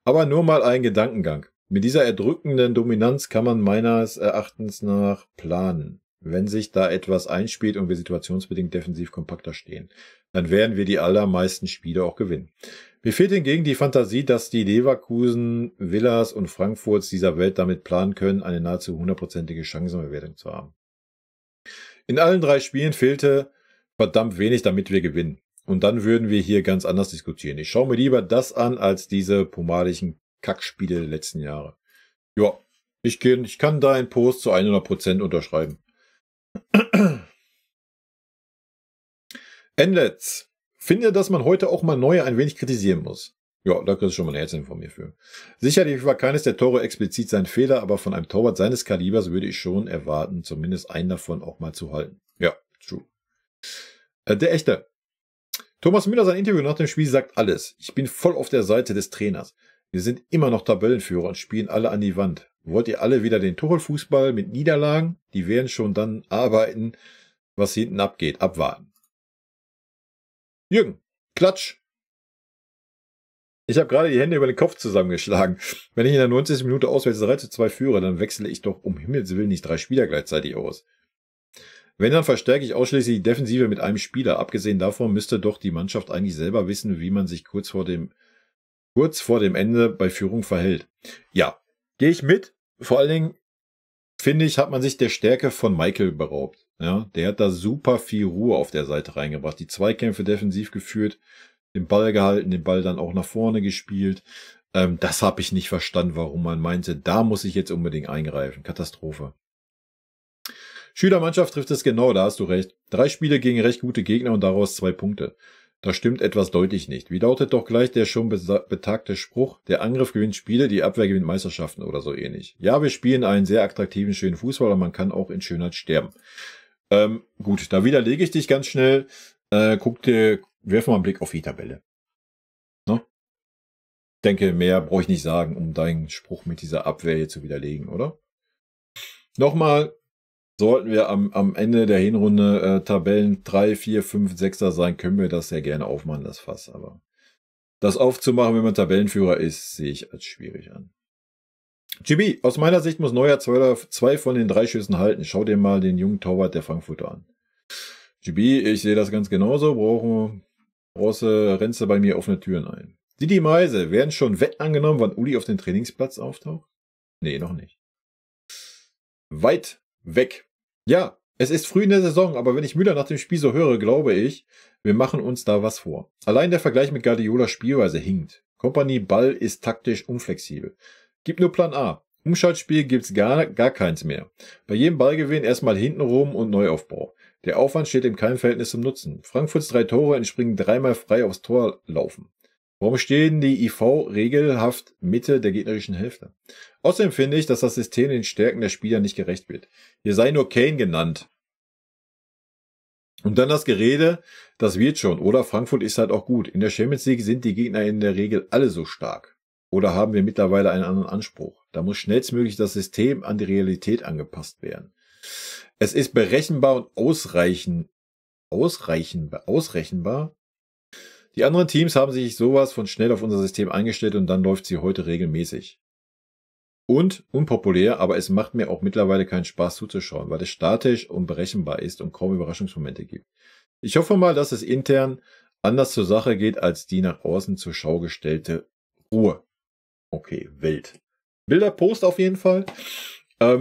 [SPEAKER 1] Aber nur mal ein Gedankengang. Mit dieser erdrückenden Dominanz kann man meines Erachtens nach planen. Wenn sich da etwas einspielt und wir situationsbedingt defensiv kompakter stehen, dann werden wir die allermeisten Spiele auch gewinnen. Mir fehlt hingegen die Fantasie, dass die Leverkusen, Villas und Frankfurts dieser Welt damit planen können, eine nahezu 100%ige Chancenbewertung zu haben. In allen 3 Spielen fehlte verdammt wenig, damit wir gewinnen. Und dann würden wir hier ganz anders diskutieren. Ich schaue mir lieber das an, als diese pomadischen Kackspiele der letzten Jahre. Ja, ich kann deinen Post zu 100% unterschreiben. Endlets. Finde, dass man heute auch mal Neue ein wenig kritisieren muss. Ja, da kriegst du schon mal ein Herzchen von mir für. Sicherlich war keines der Tore explizit sein Fehler, aber von einem Torwart seines Kalibers würde ich schon erwarten, zumindest einen davon auch mal zu halten. Ja, true. Der Echte. Thomas Müller, sein Interview nach dem Spiel sagt alles. Ich bin voll auf der Seite des Trainers. Wir sind immer noch Tabellenführer und spielen alle an die Wand. Wollt ihr alle wieder den Tuchel-Fußball mit Niederlagen? Die werden schon dann arbeiten, was hinten abgeht. Abwarten. Jürgen, Klatsch. Ich habe gerade die Hände über den Kopf zusammengeschlagen. Wenn ich in der 90. Minute auswärts 3:2 führe, dann wechsle ich doch um Himmels Willen nicht 3 Spieler gleichzeitig aus. Wenn, dann verstärke ich ausschließlich die Defensive mit einem Spieler. Abgesehen davon müsste doch die Mannschaft eigentlich selber wissen, wie man sich kurz vor dem Ende bei Führung verhält. Ja, gehe ich mit. Vor allen Dingen, finde ich, hat man sich der Stärke von Michael beraubt. Ja, der hat da super viel Ruhe auf der Seite reingebracht. Die Zweikämpfe defensiv geführt, den Ball gehalten, den Ball dann auch nach vorne gespielt. Das habe ich nicht verstanden, warum man meinte, da muss ich jetzt unbedingt eingreifen. Katastrophe. Schülermannschaft trifft es genau, da hast du recht. 3 Spiele gegen recht gute Gegner und daraus 2 Punkte. Da stimmt etwas deutlich nicht. Wie lautet doch gleich der schon betagte Spruch? Der Angriff gewinnt Spiele, die Abwehr gewinnt Meisterschaften oder so ähnlich. Ja, wir spielen einen sehr attraktiven, schönen Fußball, aber man kann auch in Schönheit sterben. Gut, da widerlege ich dich ganz schnell. Werf mal einen Blick auf die Tabelle. Ne? Denke, mehr brauche ich nicht sagen, um deinen Spruch mit dieser Abwehr hier zu widerlegen, oder? Nochmal, sollten wir am Ende der Hinrunde Tabellen 3, 4, 5, 6er sein, können wir das sehr gerne aufmachen, das Fass. Aber das aufzumachen, wenn man Tabellenführer ist, sehe ich als schwierig an. GB, aus meiner Sicht muss Neuer 2 von den 3 Schüssen halten. Schau dir mal den jungen Torwart der Frankfurter an. GB, ich sehe das ganz genauso. Rennst du bei mir offene Türen ein. Didi Meise, werden schon Wetten angenommen, wann Uli auf den Trainingsplatz auftaucht? Nee, noch nicht. Weit weg. Ja, es ist früh in der Saison, aber wenn ich Müller nach dem Spiel so höre, glaube ich, wir machen uns da was vor. Allein der Vergleich mit Guardiolas Spielweise hinkt. Kompanie Ball ist taktisch unflexibel. Gibt nur Plan A. Umschaltspiel gibt's gar keins mehr. Bei jedem Ballgewinn erstmal hinten rum und Neuaufbau. Der Aufwand steht in keinem Verhältnis zum Nutzen. Frankfurts 3 Tore entspringen 3-mal frei aufs Tor laufen. Warum stehen die IV regelhaft Mitte der gegnerischen Hälfte? Außerdem finde ich, dass das System den Stärken der Spieler nicht gerecht wird. Hier sei nur Kane genannt. Und dann das Gerede, das wird schon. Oder Frankfurt ist halt auch gut. In der Champions League sind die Gegner in der Regel alle so stark. Oder haben wir mittlerweile einen anderen Anspruch? Da muss schnellstmöglich das System an die Realität angepasst werden. Es ist berechenbar und ausrechenbar. Die anderen Teams haben sich sowas von schnell auf unser System eingestellt und dann läuft sie heute regelmäßig. und unpopulär, aber es macht mir auch mittlerweile keinen Spaß zuzuschauen, weil es statisch und berechenbar ist und kaum Überraschungsmomente gibt. Ich hoffe mal, dass es intern anders zur Sache geht, als die nach außen zur Schau gestellte Ruhe. Okay, wild. Bilderpost auf jeden Fall.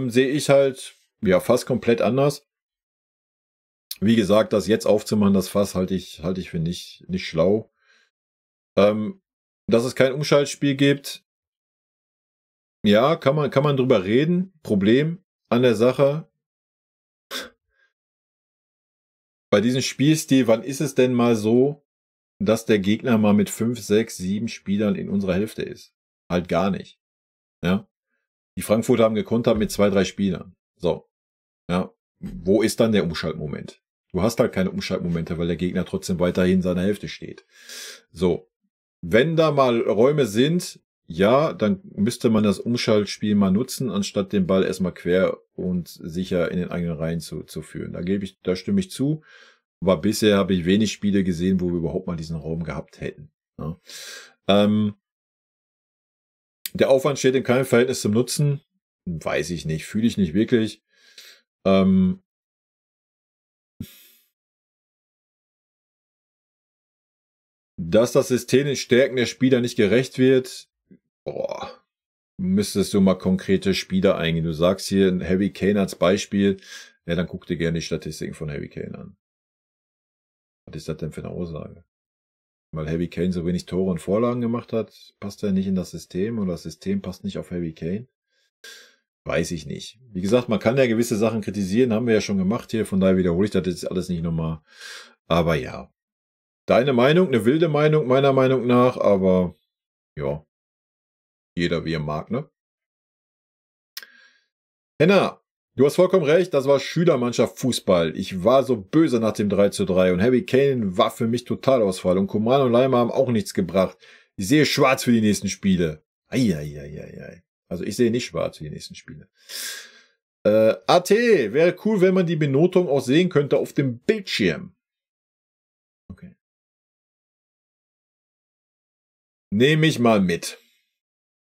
[SPEAKER 1] Sehe ich halt, ja, fast komplett anders. Wie gesagt, das jetzt aufzumachen, das Fass halte ich für nicht schlau. Dass es kein Umschaltspiel gibt, ja, kann man drüber reden. Problem an der Sache, bei diesem Spielstil, wann ist es denn mal so, dass der Gegner mal mit 5, 6, 7 Spielern in unserer Hälfte ist? Halt gar nicht. Ja. Die Frankfurter haben gekontert mit 2, 3 Spielern. So. Ja. Wo ist dann der Umschaltmoment? Du hast halt keine Umschaltmomente, weil der Gegner trotzdem weiterhin in seiner Hälfte steht. So. Wenn da mal Räume sind, ja, dann müsste man das Umschaltspiel mal nutzen, anstatt den Ball erstmal quer und sicher in den eigenen Reihen zu führen. Da stimme ich zu. Aber bisher habe ich wenig Spiele gesehen, wo wir überhaupt mal diesen Raum gehabt hätten. Ja. Der Aufwand steht in keinem Verhältnis zum Nutzen. Weiß ich nicht, fühle ich nicht wirklich. Dass das System den Stärken der Spieler nicht gerecht wird, müsstest du mal konkrete Spieler eingehen. Du sagst hier Harry Kane als Beispiel, ja, dann guck dir gerne die Statistiken von Harry Kane an. Was ist das denn für eine Aussage? Weil Harry Kane so wenig Tore und Vorlagen gemacht hat, passt er nicht in das System oder das System passt nicht auf Harry Kane? Weiß ich nicht. Wie gesagt, man kann ja gewisse Sachen kritisieren, haben wir ja schon gemacht hier, von daher wiederhole ich das jetzt alles nicht nochmal. Aber ja. Deine Meinung, eine wilde Meinung, meiner Meinung nach, aber ja, jeder wie er mag, ne? Henna, du hast vollkommen recht, das war Schülermannschaft Fußball. Ich war so böse nach dem 3:3 und Harry Kane war für mich Totalausfall und Coman und Leimer haben auch nichts gebracht. Ich sehe schwarz für die nächsten Spiele. Eieieiei. Also ich sehe nicht schwarz für die nächsten Spiele. AT, wäre cool, wenn man die Benotung auch sehen könnte auf dem Bildschirm. Okay. Nehme ich mal mit.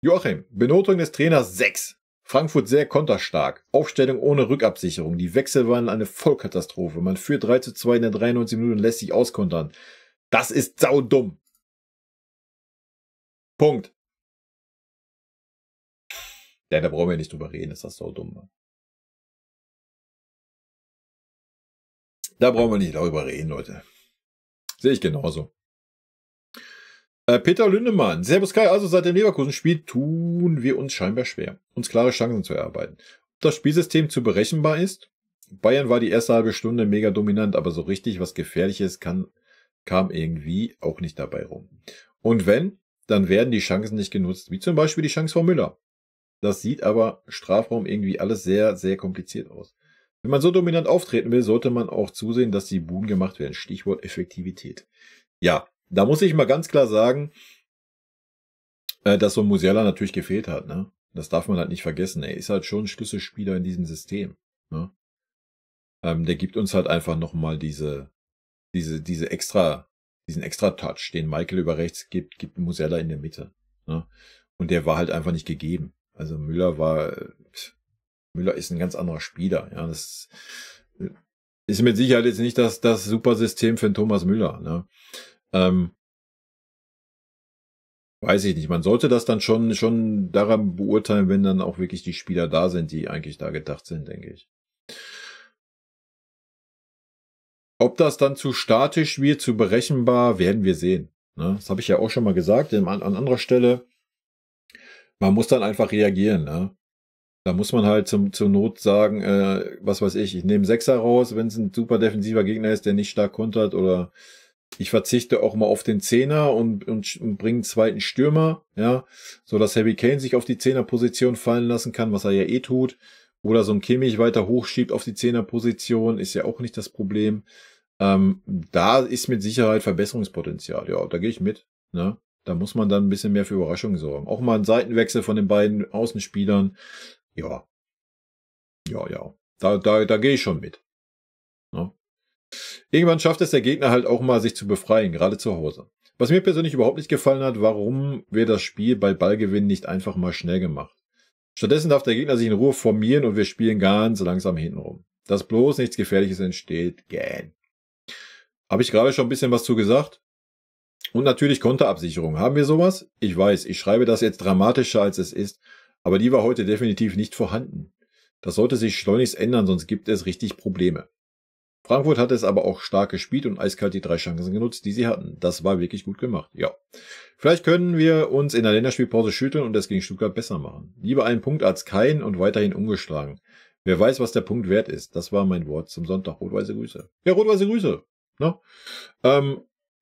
[SPEAKER 1] Joachim, Benotung des Trainers 6. Frankfurt sehr konterstark. Aufstellung ohne Rückabsicherung. Die Wechsel waren eine Vollkatastrophe. Man führt 3:2 in der 93 Minuten und lässt sich auskontern. Das ist saudumm. Punkt. Ja, da brauchen wir nicht drüber reden, dass das saudumm war. Da brauchen wir nicht darüber reden, Leute. Sehe ich genauso. Peter Lündemann. Servus Kai, also seit dem Leverkusen-Spiel tun wir uns scheinbar schwer, uns klare Chancen zu erarbeiten. Ob das Spielsystem zu berechenbar ist? Bayern war die erste halbe Stunde mega dominant, aber so richtig was Gefährliches kam irgendwie auch nicht dabei rum. Und wenn, dann werden die Chancen nicht genutzt, wie zum Beispiel die Chance von Müller. Das sieht aber Strafraum irgendwie alles sehr, sehr kompliziert aus. Wenn man so dominant auftreten will, sollte man auch zusehen, dass die Buden gemacht werden. Stichwort Effektivität. Ja, da muss ich mal ganz klar sagen, dass so ein Musiala natürlich gefehlt hat. Ne? Das darf man halt nicht vergessen. Er ist halt schon ein Schlüsselspieler in diesem System. Ne? Der gibt uns halt einfach nochmal diesen extra Touch, den Michael über rechts gibt Musiala in der Mitte. Ne? Und der war halt einfach nicht gegeben. Also Müller ist ein ganz anderer Spieler. Ja, das ist mit Sicherheit jetzt nicht das super System für einen Thomas Müller. Ne? Weiß ich nicht. Man sollte das dann schon daran beurteilen, wenn dann auch wirklich die Spieler da sind, die eigentlich da gedacht sind, denke ich. Ob das dann zu statisch wird, zu berechenbar, werden wir sehen. Ne? Das habe ich ja auch schon mal gesagt, an anderer Stelle. Man muss dann einfach reagieren. Ne? Da muss man halt zur Not sagen, was weiß ich nehme 6er raus, wenn es ein super defensiver Gegner ist, der nicht stark kontert, oder ich verzichte auch mal auf den 10er und bringe einen zweiten Stürmer, ja, so dass Harry Kane sich auf die 10er-Position fallen lassen kann, was er ja eh tut, oder so ein Kimmich weiter hochschiebt auf die 10er-Position, ist ja auch nicht das Problem. Da ist mit Sicherheit Verbesserungspotenzial, ja, da gehe ich mit, ne? Da muss man dann ein bisschen mehr für Überraschungen sorgen. Auch mal ein Seitenwechsel von den beiden Außenspielern, ja. Da gehe ich schon mit. Ne? Irgendwann schafft es der Gegner halt auch mal, sich zu befreien, gerade zu Hause. Was mir persönlich überhaupt nicht gefallen hat, warum wird das Spiel bei Ballgewinn nicht einfach mal schnell gemacht? Stattdessen darf der Gegner sich in Ruhe formieren und wir spielen ganz langsam hintenrum. Dass bloß nichts Gefährliches entsteht, gähn. Habe ich gerade schon ein bisschen was zu gesagt? Und natürlich Konterabsicherung. Haben wir sowas? Ich weiß, ich schreibe das jetzt dramatischer als es ist, aber die war heute definitiv nicht vorhanden. Das sollte sich schleunigst ändern, sonst gibt es richtig Probleme. Frankfurt hat es aber auch stark gespielt und eiskalt die 3 Chancen genutzt, die sie hatten. Das war wirklich gut gemacht, ja. Vielleicht können wir uns in der Länderspielpause schütteln und es gegen Stuttgart besser machen. Lieber einen Punkt als keinen und weiterhin ungeschlagen. Wer weiß, was der Punkt wert ist. Das war mein Wort zum Sonntag. Rot-weiße Grüße. Ja, rot-weiße Grüße. Ne?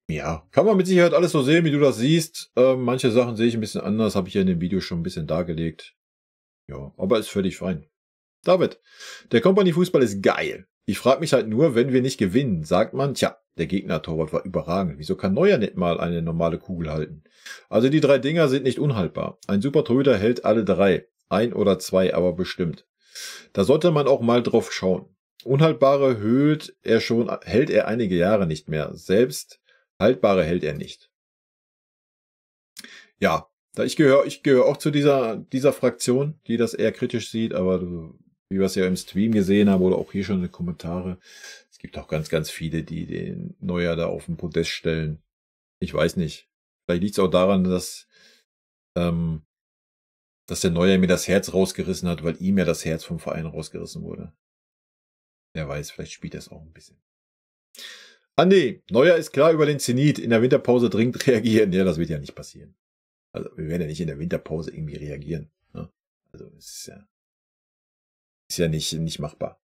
[SPEAKER 1] Ja, kann man mit Sicherheit alles so sehen, wie du das siehst. Manche Sachen sehe ich ein bisschen anders, habe ich ja in dem Video schon ein bisschen dargelegt. Ja, aber ist völlig fein. David, der Company-Fußball ist geil. Ich frage mich halt nur, wenn wir nicht gewinnen, sagt man, tja, der Gegner-Torwart war überragend. Wieso kann Neuer nicht mal eine normale Kugel halten? Also die 3 Dinger sind nicht unhaltbar. Ein super Torhüter hält alle 3. 1 oder 2, aber bestimmt. Da sollte man auch mal drauf schauen. Unhaltbare hält er einige Jahre nicht mehr. Selbst haltbare hält er nicht. Ja, ich gehöre auch zu dieser Fraktion, die das eher kritisch sieht, aber wie wir es ja im Stream gesehen haben oder auch hier schon in den Kommentaren, es gibt auch ganz, ganz viele, die den Neuer da auf den Podest stellen. Ich weiß nicht. Vielleicht liegt es auch daran, dass der Neuer mir das Herz rausgerissen hat, weil ihm ja das Herz vom Verein rausgerissen wurde. Wer weiß, vielleicht spielt er es auch ein bisschen. Nee, Neuer ist klar über den Zenit. In der Winterpause dringend reagieren. Ja, das wird ja nicht passieren. Also wir werden ja nicht in der Winterpause irgendwie reagieren. Ne? Also es ist ja nicht machbar.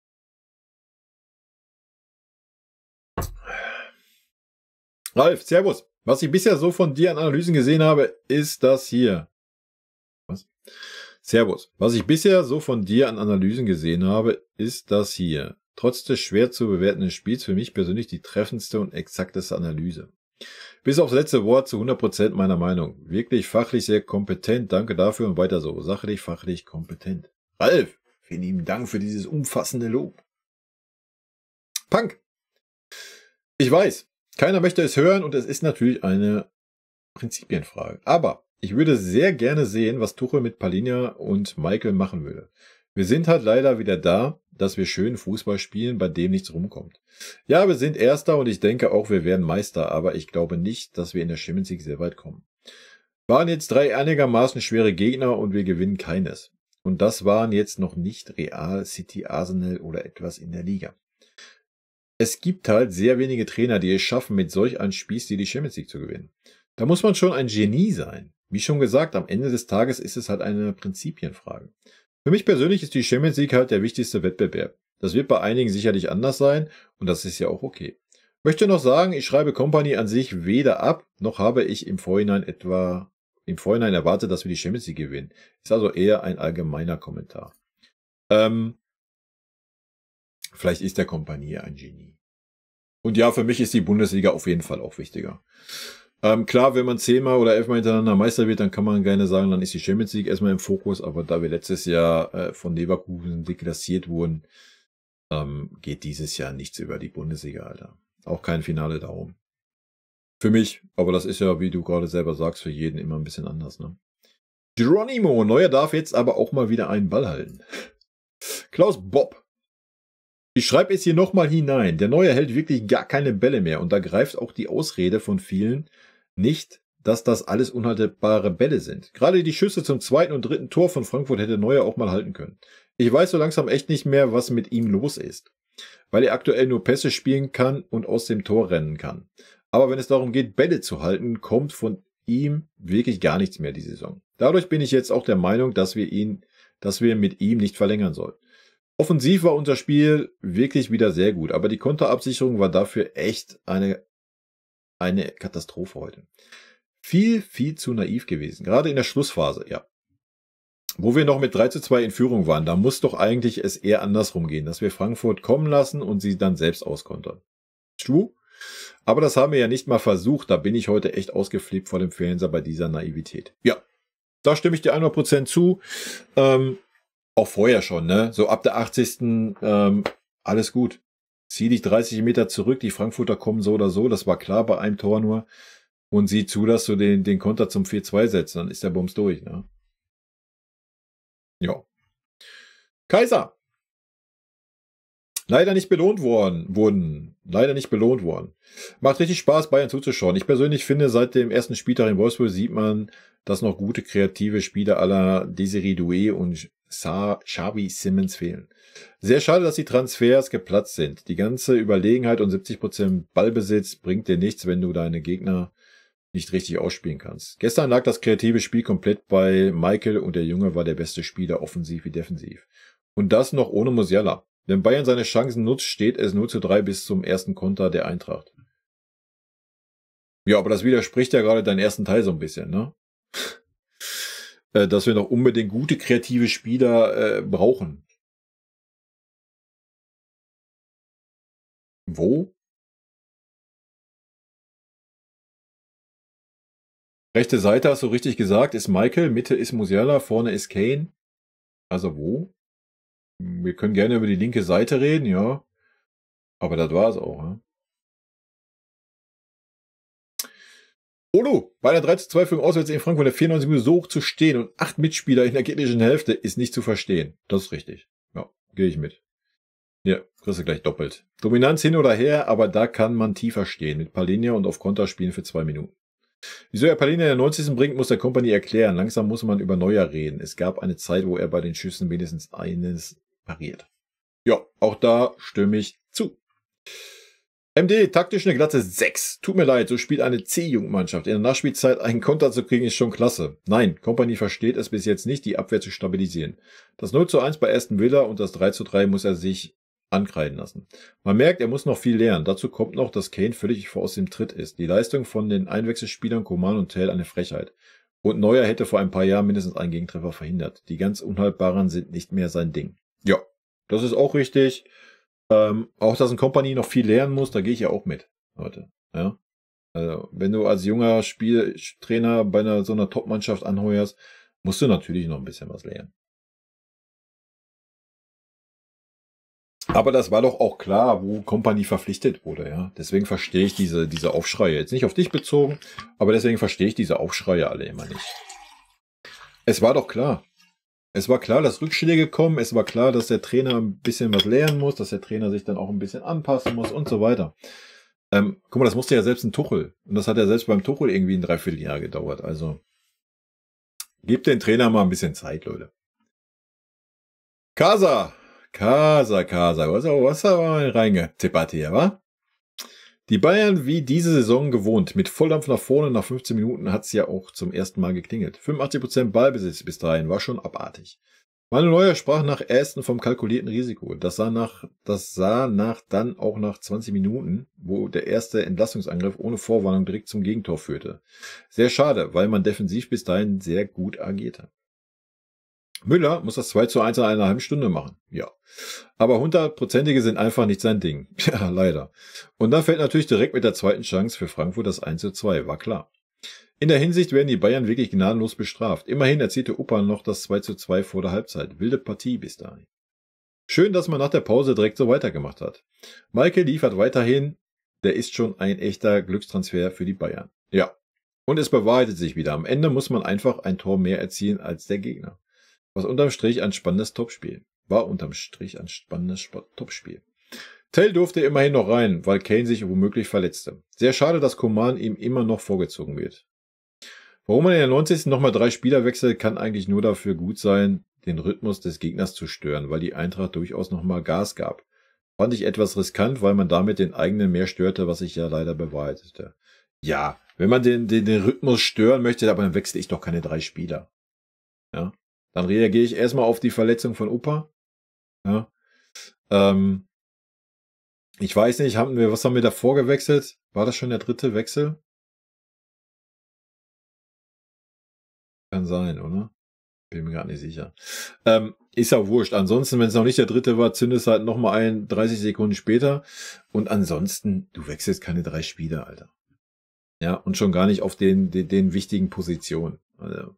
[SPEAKER 1] Ralf, servus. Was ich bisher so von dir an Analysen gesehen habe, ist das hier. Was? Servus. Was ich bisher so von dir an Analysen gesehen habe, ist das hier. Trotz des schwer zu bewertenden Spiels für mich persönlich die treffendste und exakteste Analyse. Bis aufs letzte Wort zu 100% meiner Meinung. Wirklich fachlich sehr kompetent. Danke dafür und weiter so. Sachlich, fachlich kompetent. Ralf, vielen lieben Dank für dieses umfassende Lob. Punk. Ich weiß, keiner möchte es hören und es ist natürlich eine Prinzipienfrage. Aber ich würde sehr gerne sehen, was Tuchel mit Palhinha und Michael machen würde. Wir sind halt leider wieder da, dass wir schön Fußball spielen, bei dem nichts rumkommt. Ja, wir sind Erster und ich denke auch, wir werden Meister, aber ich glaube nicht, dass wir in der Champions League sehr weit kommen. Waren jetzt 3 einigermaßen schwere Gegner und wir gewinnen keines. Und das waren jetzt noch nicht Real, City, Arsenal oder etwas in der Liga. Es gibt halt sehr wenige Trainer, die es schaffen, mit solch einem Spielstil die Champions League zu gewinnen. Da muss man schon ein Genie sein. Wie schon gesagt, am Ende des Tages ist es halt eine Prinzipienfrage. Für mich persönlich ist die Champions League halt der wichtigste Wettbewerb. Das wird bei einigen sicherlich anders sein und das ist ja auch okay. Möchte noch sagen, ich schreibe Company an sich weder ab, noch habe ich im Vorhinein erwartet, dass wir die Champions League gewinnen. Ist also eher ein allgemeiner Kommentar. Vielleicht ist der Company ein Genie. Und ja, für mich ist die Bundesliga auf jeden Fall auch wichtiger. Klar, wenn man 10-mal oder 11-mal hintereinander Meister wird, dann kann man gerne sagen, dann ist die Champions League erstmal im Fokus. Aber da wir letztes Jahr von Leverkusen deklassiert wurden, geht dieses Jahr nichts über die Bundesliga, Alter. Auch kein Finale darum. Für mich, aber das ist ja, wie du gerade selber sagst, für jeden immer ein bisschen anders, ne? Geronimo, Neuer darf jetzt aber auch mal wieder einen Ball halten. Klaus Bob. Ich schreibe jetzt hier nochmal hinein. Der Neuer hält wirklich gar keine Bälle mehr und da greift auch die Ausrede von vielen nicht, dass das alles unhaltbare Bälle sind. Gerade die Schüsse zum 2. und 3. Tor von Frankfurt hätte Neuer auch mal halten können. Ich weiß so langsam echt nicht mehr, was mit ihm los ist. Weil er aktuell nur Pässe spielen kann und aus dem Tor rennen kann. Aber wenn es darum geht, Bälle zu halten, kommt von ihm wirklich gar nichts mehr die Saison. Dadurch bin ich jetzt auch der Meinung, dass wir mit ihm nicht verlängern sollten. Offensiv war unser Spiel wirklich wieder sehr gut, aber die Konterabsicherung war dafür echt eine Katastrophe heute. Viel zu naiv gewesen, gerade in der Schlussphase, ja. Wo wir noch mit 3:2 in Führung waren, da muss doch eigentlich es eher andersrum gehen, dass wir Frankfurt kommen lassen und sie dann selbst auskontern. True? Aber das haben wir ja nicht mal versucht, da bin ich heute echt ausgeflippt vor dem Fernseher bei dieser Naivität. Ja, da stimme ich dir 100% zu. Auch vorher schon, ne? So ab der 80. Alles gut. Zieh dich 30 Meter zurück, die Frankfurter kommen so oder so, das war klar bei einem Tor nur. Und sieh zu, dass du den Konter zum 4:2 setzt, dann ist der Bums durch, ne? Ja. Kaiser. Leider nicht belohnt worden. Leider nicht belohnt worden. Macht richtig Spaß, Bayern zuzuschauen. Ich persönlich finde, seit dem ersten Spieltag in Wolfsburg sieht man, dass noch gute kreative Spieler à la Desiree Doué und Xavi Simons fehlen. Sehr schade, dass die Transfers geplatzt sind. Die ganze Überlegenheit und 70% Ballbesitz bringt dir nichts, wenn du deine Gegner nicht richtig ausspielen kannst. Gestern lag das kreative Spiel komplett bei Michael und der Junge war der beste Spieler, offensiv wie defensiv. Und das noch ohne Musiala. Wenn Bayern seine Chancen nutzt, steht es 0:3 bis zum ersten Konter der Eintracht. Ja, aber das widerspricht ja gerade deinen ersten Teil so ein bisschen, ne? Dass wir noch unbedingt gute kreative Spieler brauchen. Wo? Rechte Seite hast du richtig gesagt, ist Michael, Mitte ist Musiala, vorne ist Kane. Also wo? Wir können gerne über die linke Seite reden, ja. Aber das war's auch, ne? Odo, bei der 3:2 auswärts in Frankfurt der 94 Minuten so hoch zu stehen und 8 Mitspieler in der gegnerischen Hälfte ist nicht zu verstehen. Das ist richtig. Ja, gehe ich mit. Ja, kriegst du gleich doppelt. Dominanz hin oder her, aber da kann man tiefer stehen. Mit Palhinha und auf Konter spielen für 2 Minuten. Wieso er Palhinha in der 90. bringt, muss der Company erklären. Langsam muss man über Neuer reden. Es gab eine Zeit, wo er bei den Schüssen wenigstens eines pariert. Ja, auch da stimme ich zu. MD, taktisch eine glatte 6. Tut mir leid, so spielt eine C-Jugendmannschaft. In der Nachspielzeit einen Konter zu kriegen, ist schon klasse. Nein, Company versteht es bis jetzt nicht, die Abwehr zu stabilisieren. Das 0:1 bei Aston Villa und das 3:3 muss er sich ankreiden lassen. Man merkt, er muss noch viel lernen. Dazu kommt noch, dass Kane völlig aus dem Tritt ist. Die Leistung von den Einwechselspielern Coman und Tell eine Frechheit. Und Neuer hätte vor ein paar Jahren mindestens einen Gegentreffer verhindert. Die ganz Unhaltbaren sind nicht mehr sein Ding. Ja, das ist auch richtig. Auch, dass ein Company noch viel lernen muss, da gehe ich ja auch mit, Leute. Ja? Also, wenn du als junger Spieltrainer bei so einer Top-Mannschaft anheuerst, musst du natürlich noch ein bisschen was lernen. Aber das war doch auch klar, wo Company verpflichtet wurde, ja. Deswegen verstehe ich diese Aufschreie. Jetzt nicht auf dich bezogen, aber deswegen verstehe ich diese Aufschreie alle immer nicht. Es war doch klar. Es war klar, dass Rückschläge kommen. Es war klar, dass der Trainer ein bisschen was lernen muss, dass der Trainer sich dann auch ein bisschen anpassen muss und so weiter. Guck mal, das musste ja selbst ein Tuchel. Und das hat ja selbst beim Tuchel irgendwie ein Dreivierteljahr gedauert. Also, gebt den Trainer mal ein bisschen Zeit, Leute. Casa. Was haben wir mal reingetippert hier, wa? Die Bayern wie diese Saison gewohnt. Mit Volldampf nach vorne, nach 15 Minuten hat's ja auch zum ersten Mal geklingelt. 85% Ballbesitz bis dahin, war schon abartig. Manuel Neuer sprach nach ersten vom kalkulierten Risiko. Das sah dann auch nach 20 Minuten, wo der erste Entlastungsangriff ohne Vorwarnung direkt zum Gegentor führte. Sehr schade, weil man defensiv bis dahin sehr gut agierte. Müller muss das 2:1 in einer halben Stunde machen. Ja. Aber 100%ige sind einfach nicht sein Ding. Ja, leider. Und dann fällt natürlich direkt mit der zweiten Chance für Frankfurt das 1:2, war klar. In der Hinsicht werden die Bayern wirklich gnadenlos bestraft. Immerhin erzielte Upa noch das 2:2 vor der Halbzeit. Wilde Partie bis dahin. Schön, dass man nach der Pause direkt so weitergemacht hat. Michael liefert weiterhin. Der ist schon ein echter Glückstransfer für die Bayern. Ja. Und es bewahrheitet sich wieder. Am Ende muss man einfach ein Tor mehr erzielen als der Gegner. Was unterm Strich ein spannendes Topspiel. Tell durfte immerhin noch rein, weil Kane sich womöglich verletzte. Sehr schade, dass Coman ihm immer noch vorgezogen wird. Warum man in der 90. nochmal 3 Spieler wechselt, kann eigentlich nur dafür gut sein, den Rhythmus des Gegners zu stören, weil die Eintracht durchaus nochmal Gas gab. Fand ich etwas riskant, weil man damit den eigenen mehr störte, was sich ja leider bewahrheitete. Ja, wenn man den Rhythmus stören möchte, aber dann wechsle ich doch keine 3 Spieler. Ja. Dann reagiere ich erstmal auf die Verletzung von Opa. Ja. Ich weiß nicht, was haben wir davor gewechselt? War das schon der 3. Wechsel? Kann sein, oder? Bin mir gerade nicht sicher. Ist ja wurscht. Ansonsten, wenn es noch nicht der 3. war, zündest halt nochmal ein, 30 Sekunden später. Und ansonsten, du wechselst keine 3 Spieler, Alter. Ja, und schon gar nicht auf den wichtigen Positionen. Also,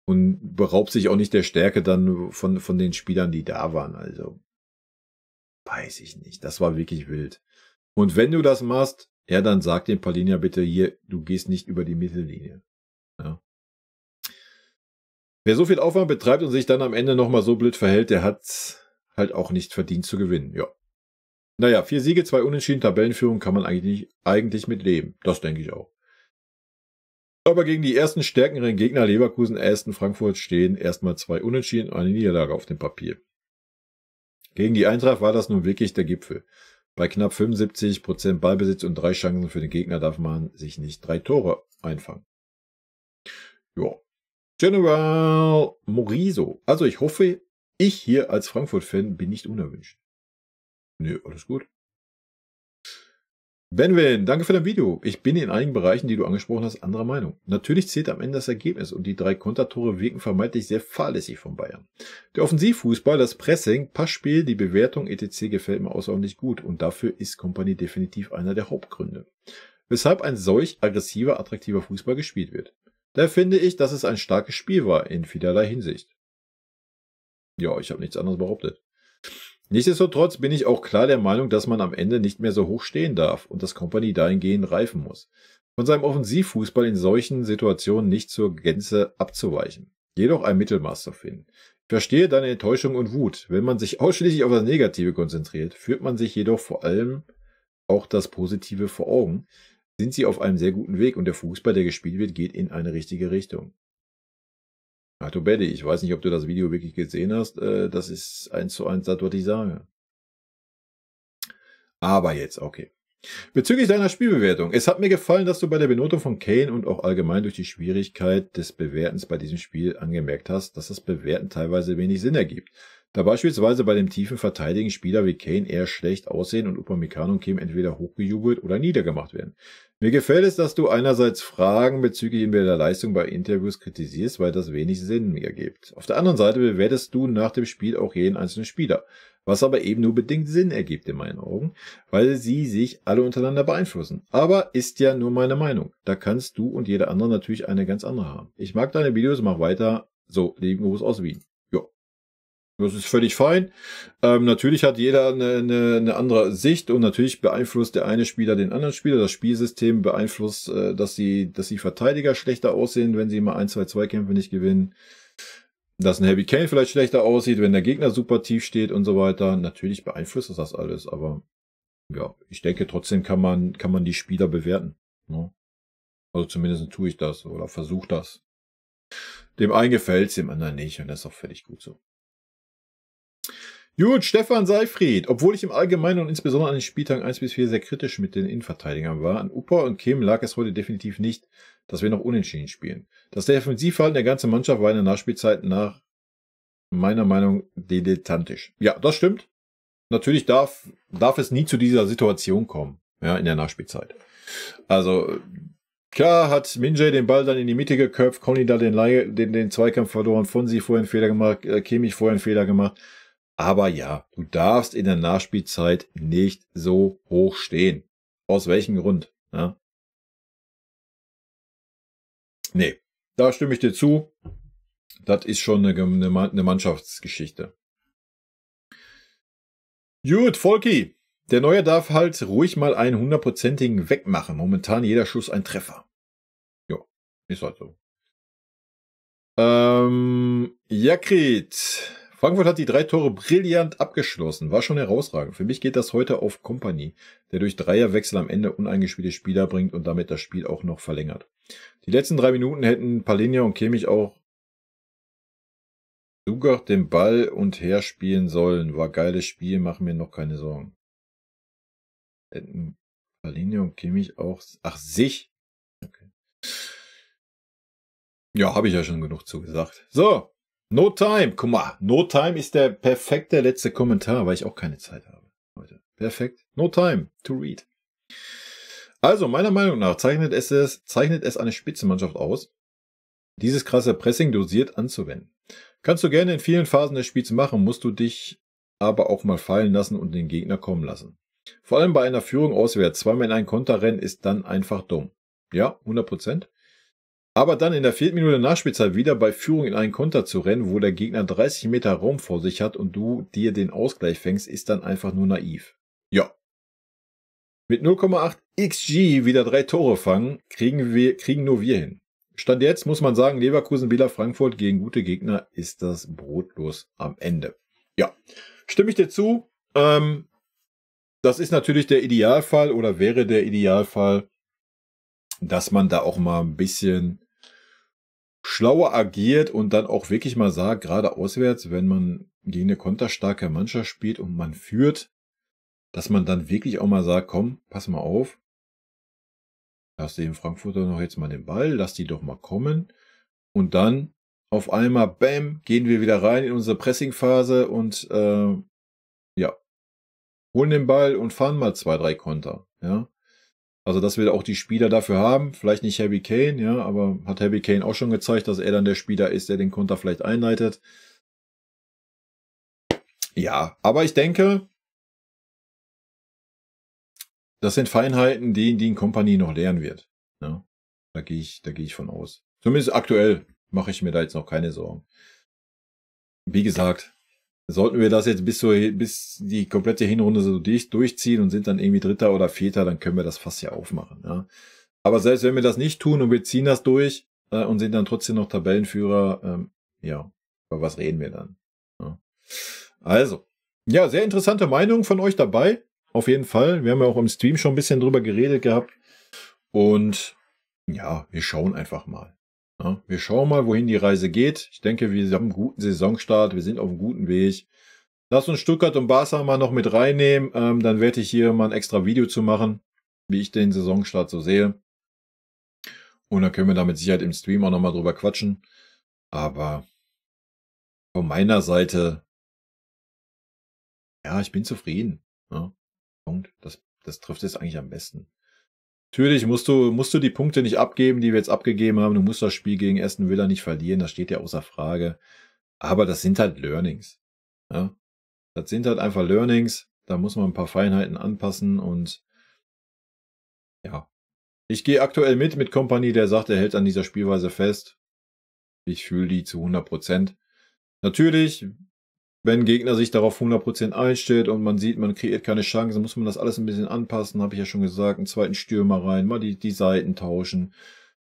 [SPEAKER 1] und beraubt sich auch nicht der Stärke dann von den Spielern, die da waren. Also, weiß ich nicht. Das war wirklich wild. Und wenn du das machst, ja, dann sag dem Palhinha bitte hier, du gehst nicht über die Mittellinie. Ja. Wer so viel Aufwand betreibt und sich dann am Ende nochmal so blöd verhält, der hat halt auch nicht verdient zu gewinnen. Ja. Naja, 4 Siege, 2 Unentschieden, Tabellenführung kann man eigentlich mit leben. Das denke ich auch. Aber gegen die ersten stärkeren Gegner Leverkusen, Aston, Frankfurt stehen erstmal 2 Unentschieden und eine Niederlage auf dem Papier. Gegen die Eintracht war das nun wirklich der Gipfel. Bei knapp 75% Ballbesitz und 3 Chancen für den Gegner darf man sich nicht 3 Tore einfangen. Ja. General Moriso. Also ich hoffe, ich hier als Frankfurt-Fan bin nicht unerwünscht. Nö, alles gut. Benwin, danke für dein Video. Ich bin in einigen Bereichen, die du angesprochen hast, anderer Meinung. Natürlich zählt am Ende das Ergebnis und die 3 Kontertore wirken vermeintlich sehr fahrlässig von Bayern. Der Offensivfußball, das Pressing, Passspiel, die Bewertung etc. gefällt mir außerordentlich gut und dafür ist Kompany definitiv einer der Hauptgründe, weshalb ein solch aggressiver, attraktiver Fußball gespielt wird. Daher finde ich, dass es ein starkes Spiel war in vielerlei Hinsicht. Ja, ich habe nichts anderes behauptet. Nichtsdestotrotz bin ich auch klar der Meinung, dass man am Ende nicht mehr so hoch stehen darf und dass Kompany dahingehend reifen muss, von seinem Offensivfußball in solchen Situationen nicht zur Gänze abzuweichen, jedoch ein Mittelmaß zu finden. Ich verstehe deine Enttäuschung und Wut. Wenn man sich ausschließlich auf das Negative konzentriert, führt man sich jedoch vor allem auch das Positive vor Augen, sind sie auf einem sehr guten Weg und der Fußball, der gespielt wird, geht in eine richtige Richtung. Arto Betty, ich weiß nicht, ob du das Video wirklich gesehen hast. Das ist 1:1 das, was ich sage. Aber jetzt, okay. Bezüglich deiner Spielbewertung. Es hat mir gefallen, dass du bei der Benotung von Kane und auch allgemein durch die Schwierigkeit des Bewertens bei diesem Spiel angemerkt hast, dass das Bewerten teilweise wenig Sinn ergibt. Da beispielsweise bei dem tiefen Verteidigen Spieler wie Kane eher schlecht aussehen und Upamecano und Kim entweder hochgejubelt oder niedergemacht werden. Mir gefällt es, dass du einerseits Fragen bezüglich der Leistung bei Interviews kritisierst, weil das wenig Sinn ergibt. Auf der anderen Seite bewertest du nach dem Spiel auch jeden einzelnen Spieler, was aber eben nur bedingt Sinn ergibt in meinen Augen, weil sie sich alle untereinander beeinflussen. Aber ist ja nur meine Meinung. Da kannst du und jeder andere natürlich eine ganz andere haben. Ich mag deine Videos, mach weiter. So, lieben Gruß aus Wien. Das ist völlig fein. Natürlich hat jeder eine andere Sicht und natürlich beeinflusst der eine Spieler den anderen Spieler. Das Spielsystem beeinflusst, dass die Verteidiger schlechter aussehen, wenn sie mal 1, 2 Zweikämpfe nicht gewinnen. Dass ein Harry Kane vielleicht schlechter aussieht, wenn der Gegner super tief steht und so weiter. Natürlich beeinflusst das alles, aber ja, ich denke trotzdem kann man die Spieler bewerten. Ne? Also zumindest tue ich das oder versuche das. Dem einen gefällt es, dem anderen nicht und das ist auch völlig gut so. Gut, Stefan Seifried. Obwohl ich im Allgemeinen und insbesondere an den Spieltagen 1 bis 4 sehr kritisch mit den Innenverteidigern war, an Upa und Kim lag es heute definitiv nicht, dass wir noch unentschieden spielen. Das Defensivverhalten der ganzen Mannschaft war in der Nachspielzeit nach meiner Meinung dilettantisch. Ja, das stimmt. Natürlich darf es nie zu dieser Situation kommen, ja, in der Nachspielzeit. Also, klar hat Minjay den Ball dann in die Mitte geköpft, Conny da den Zweikampf verloren, Fonsi vorher einen Fehler gemacht, Kimmich vorher einen Fehler gemacht. Aber ja, du darfst in der Nachspielzeit nicht so hoch stehen. Aus welchem Grund? Ja? Nee, da stimme ich dir zu. Das ist schon eine Mannschaftsgeschichte. Gut, Volki. Der Neue darf halt ruhig mal einen 100%igen wegmachen. Momentan jeder Schuss ein Treffer. Jo, ist halt so. Jakrit. Frankfurt hat die 3 Tore brillant abgeschlossen. War schon herausragend. Für mich geht das heute auf Kompany, der durch Dreierwechsel am Ende uneingespielte Spieler bringt und damit das Spiel auch noch verlängert. Die letzten 3 Minuten hätten Palhinha und Kimmich auch sogar den Ball und herspielen sollen. War geiles Spiel, machen mir noch keine Sorgen. Hätten Palhinha und Kimmich auch... Ach, sich? Okay. Ja, habe ich ja schon genug zugesagt. So. No Time, guck mal, No Time ist der perfekte letzte Kommentar, weil ich auch keine Zeit habe heute. Perfekt, No Time to read. Also, meiner Meinung nach zeichnet es eine Spitzenmannschaft aus, dieses krasse Pressing dosiert anzuwenden. Kannst du gerne in vielen Phasen des Spiels machen, musst du dich aber auch mal fallen lassen und den Gegner kommen lassen. Vor allem bei einer Führung auswärts, zweimal in einen Konter rennen ist dann einfach dumm. Ja, 100%. Aber dann in der 4. Minute Nachspielzeit wieder bei Führung in einen Konter zu rennen, wo der Gegner 30 Meter Raum vor sich hat und du dir den Ausgleich fängst, ist dann einfach nur naiv. Ja. Mit 0,8 XG wieder 3 Tore fangen, kriegen nur wir hin. Stand jetzt muss man sagen, Leverkusen, Villa, Frankfurt gegen gute Gegner ist das brotlos am Ende. Ja, stimme ich dir zu. Das ist natürlich der Idealfall oder wäre der Idealfall, dass man da auch mal ein bisschen schlauer agiert und dann auch wirklich mal sagt, gerade auswärts, wenn man gegen eine konterstarke Mannschaft spielt und man führt, dass man dann wirklich auch mal sagt, komm, pass mal auf, lass den Frankfurter noch jetzt mal den Ball, lass die doch mal kommen und dann auf einmal, bam, gehen wir wieder rein in unsere Pressingphase und ja, holen den Ball und fahren mal 2, 3 Konter, ja. Also, dass wir auch die Spieler dafür haben, vielleicht nicht Harry Kane, ja, aber hat Harry Kane auch schon gezeigt, dass er dann der Spieler ist, der den Konter vielleicht einleitet. Ja, aber ich denke, das sind Feinheiten, die in Kompanie noch lernen wird. Ja, da gehe ich von aus. Zumindest aktuell mache ich mir da jetzt noch keine Sorgen. Wie gesagt, sollten wir das jetzt bis die komplette Hinrunde so durchziehen und sind dann irgendwie Dritter oder Vierter, dann können wir das fast ja aufmachen. Ja. Aber selbst wenn wir das nicht tun und wir ziehen das durch und sind dann trotzdem noch Tabellenführer, ja, über was reden wir dann? Ja. Also, ja, sehr interessante Meinung von euch dabei. Auf jeden Fall. Wir haben ja auch im Stream schon ein bisschen drüber geredet gehabt. Und ja, wir schauen einfach mal. Ja, wir schauen mal, wohin die Reise geht. Ich denke, wir haben einen guten Saisonstart. Wir sind auf einem guten Weg. Lass uns Stuttgart und Barca mal noch mit reinnehmen. Dann werde ich hier mal ein extra Video zu machen, wie ich den Saisonstart so sehe. Und dann können wir da mit Sicherheit im Stream auch nochmal drüber quatschen. Aber von meiner Seite, ja, ich bin zufrieden. Ja, Punkt. Das trifft es eigentlich am besten. Natürlich musst du die Punkte nicht abgeben, die wir jetzt abgegeben haben. Du musst das Spiel gegen Aston Villa nicht verlieren. Das steht ja außer Frage. Aber das sind halt Learnings. Ja, das sind halt einfach Learnings. Da muss man ein paar Feinheiten anpassen. Und ja, ich gehe aktuell mit Kompanie, der sagt, er hält an dieser Spielweise fest. Ich fühle die zu 100%. Natürlich, wenn ein Gegner sich darauf 100% einstellt und man sieht, man kreiert keine Chance, muss man das alles ein bisschen anpassen, habe ich ja schon gesagt, einen zweiten Stürmer rein, mal die Seiten tauschen,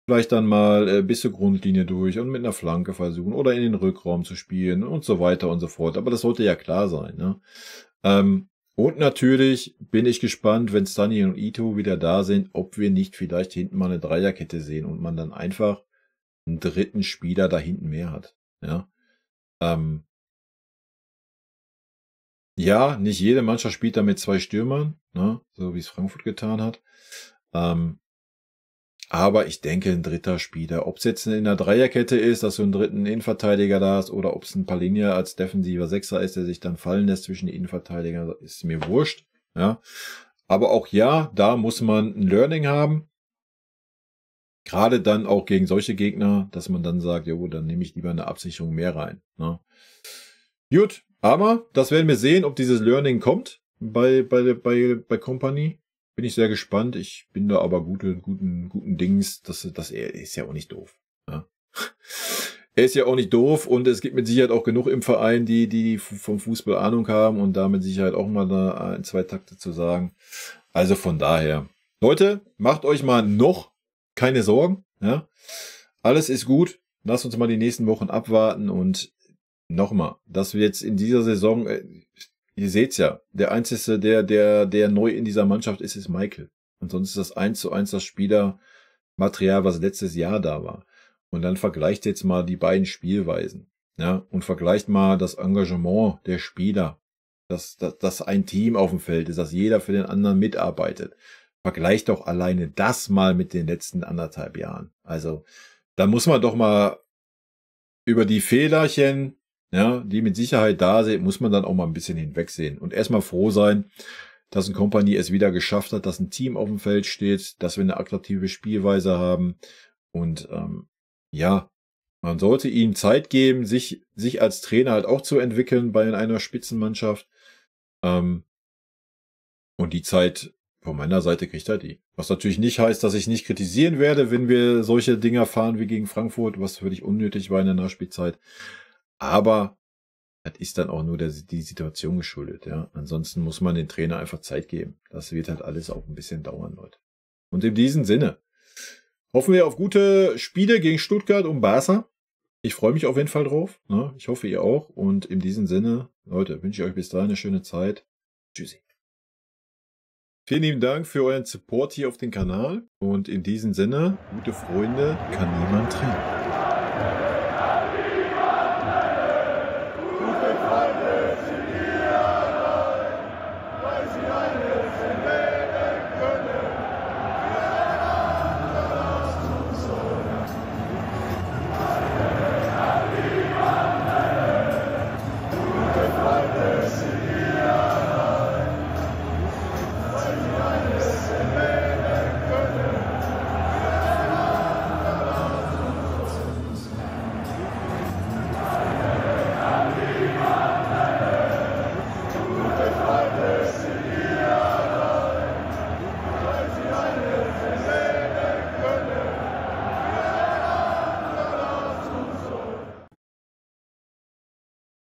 [SPEAKER 1] vielleicht dann mal bis zur Grundlinie durch und mit einer Flanke versuchen oder in den Rückraum zu spielen und so weiter und so fort. Aber das sollte ja klar sein. Ne? Und natürlich bin ich gespannt, wenn Sunny und Ito wieder da sind, ob wir nicht vielleicht hinten mal eine Dreierkette sehen und man dann einfach einen dritten Spieler da hinten mehr hat. Ja, ja, nicht jede Mannschaft spielt da mit 2 Stürmern, ne? So wie es Frankfurt getan hat. Aber ich denke, ein dritter Spieler, ob es jetzt in der Dreierkette ist, dass du einen dritten Innenverteidiger da hast, oder ob es ein Palinja als defensiver Sechser ist, der sich dann fallen lässt zwischen die Innenverteidiger, ist mir wurscht. Ja, aber auch ja, da muss man ein Learning haben. Gerade dann auch gegen solche Gegner, dass man dann sagt, jo, dann nehme ich lieber eine Absicherung mehr rein. Ne? Gut, aber das werden wir sehen, ob dieses Learning kommt bei Kompanie. Bin ich sehr gespannt. Ich bin da aber guten Dings. Er ist ja auch nicht doof. Ja. Er ist ja auch nicht doof und es gibt mit Sicherheit auch genug im Verein, die vom Fußball Ahnung haben und da mit Sicherheit auch mal da 1, 2 Takte zu sagen. Also von daher, Leute, macht euch mal noch keine Sorgen. Ja. Alles ist gut. Lasst uns mal die nächsten Wochen abwarten und nochmal, dass wir jetzt in dieser Saison, ihr seht's ja, der Einzige, der neu in dieser Mannschaft ist Michael. Und sonst ist das 1:1 das Spielermaterial, was letztes Jahr da war. Und dann vergleicht jetzt mal die beiden Spielweisen. Ja, und vergleicht mal das Engagement der Spieler, dass ein Team auf dem Feld ist, dass jeder für den anderen mitarbeitet. Vergleicht doch alleine das mal mit den letzten 1,5 Jahren. Also, da muss man doch mal über die Fehlerchen, ja, die mit Sicherheit da sind, muss man dann auch mal ein bisschen hinwegsehen und erstmal froh sein, dass ein Company es wieder geschafft hat, dass ein Team auf dem Feld steht, dass wir eine attraktive Spielweise haben und ja, man sollte ihm Zeit geben, sich als Trainer halt auch zu entwickeln bei einer Spitzenmannschaft und die Zeit von meiner Seite kriegt er die. Was natürlich nicht heißt, dass ich nicht kritisieren werde, wenn wir solche Dinger fahren wie gegen Frankfurt, was völlig unnötig war in der Nachspielzeit. Aber das ist dann auch nur die Situation geschuldet. Ja. Ansonsten muss man den Trainer einfach Zeit geben. Das wird halt alles auch ein bisschen dauern, Leute. Und in diesem Sinne Hoffen wir auf gute Spiele gegen Stuttgart und Barca. Ich freue mich auf jeden Fall drauf. Ne? Ich hoffe, ihr auch. Und in diesem Sinne, Leute, wünsche ich euch bis dahin eine schöne Zeit. Tschüssi. Vielen lieben Dank für euren Support hier auf dem Kanal. Und in diesem Sinne, gute Freunde kann niemand trennen.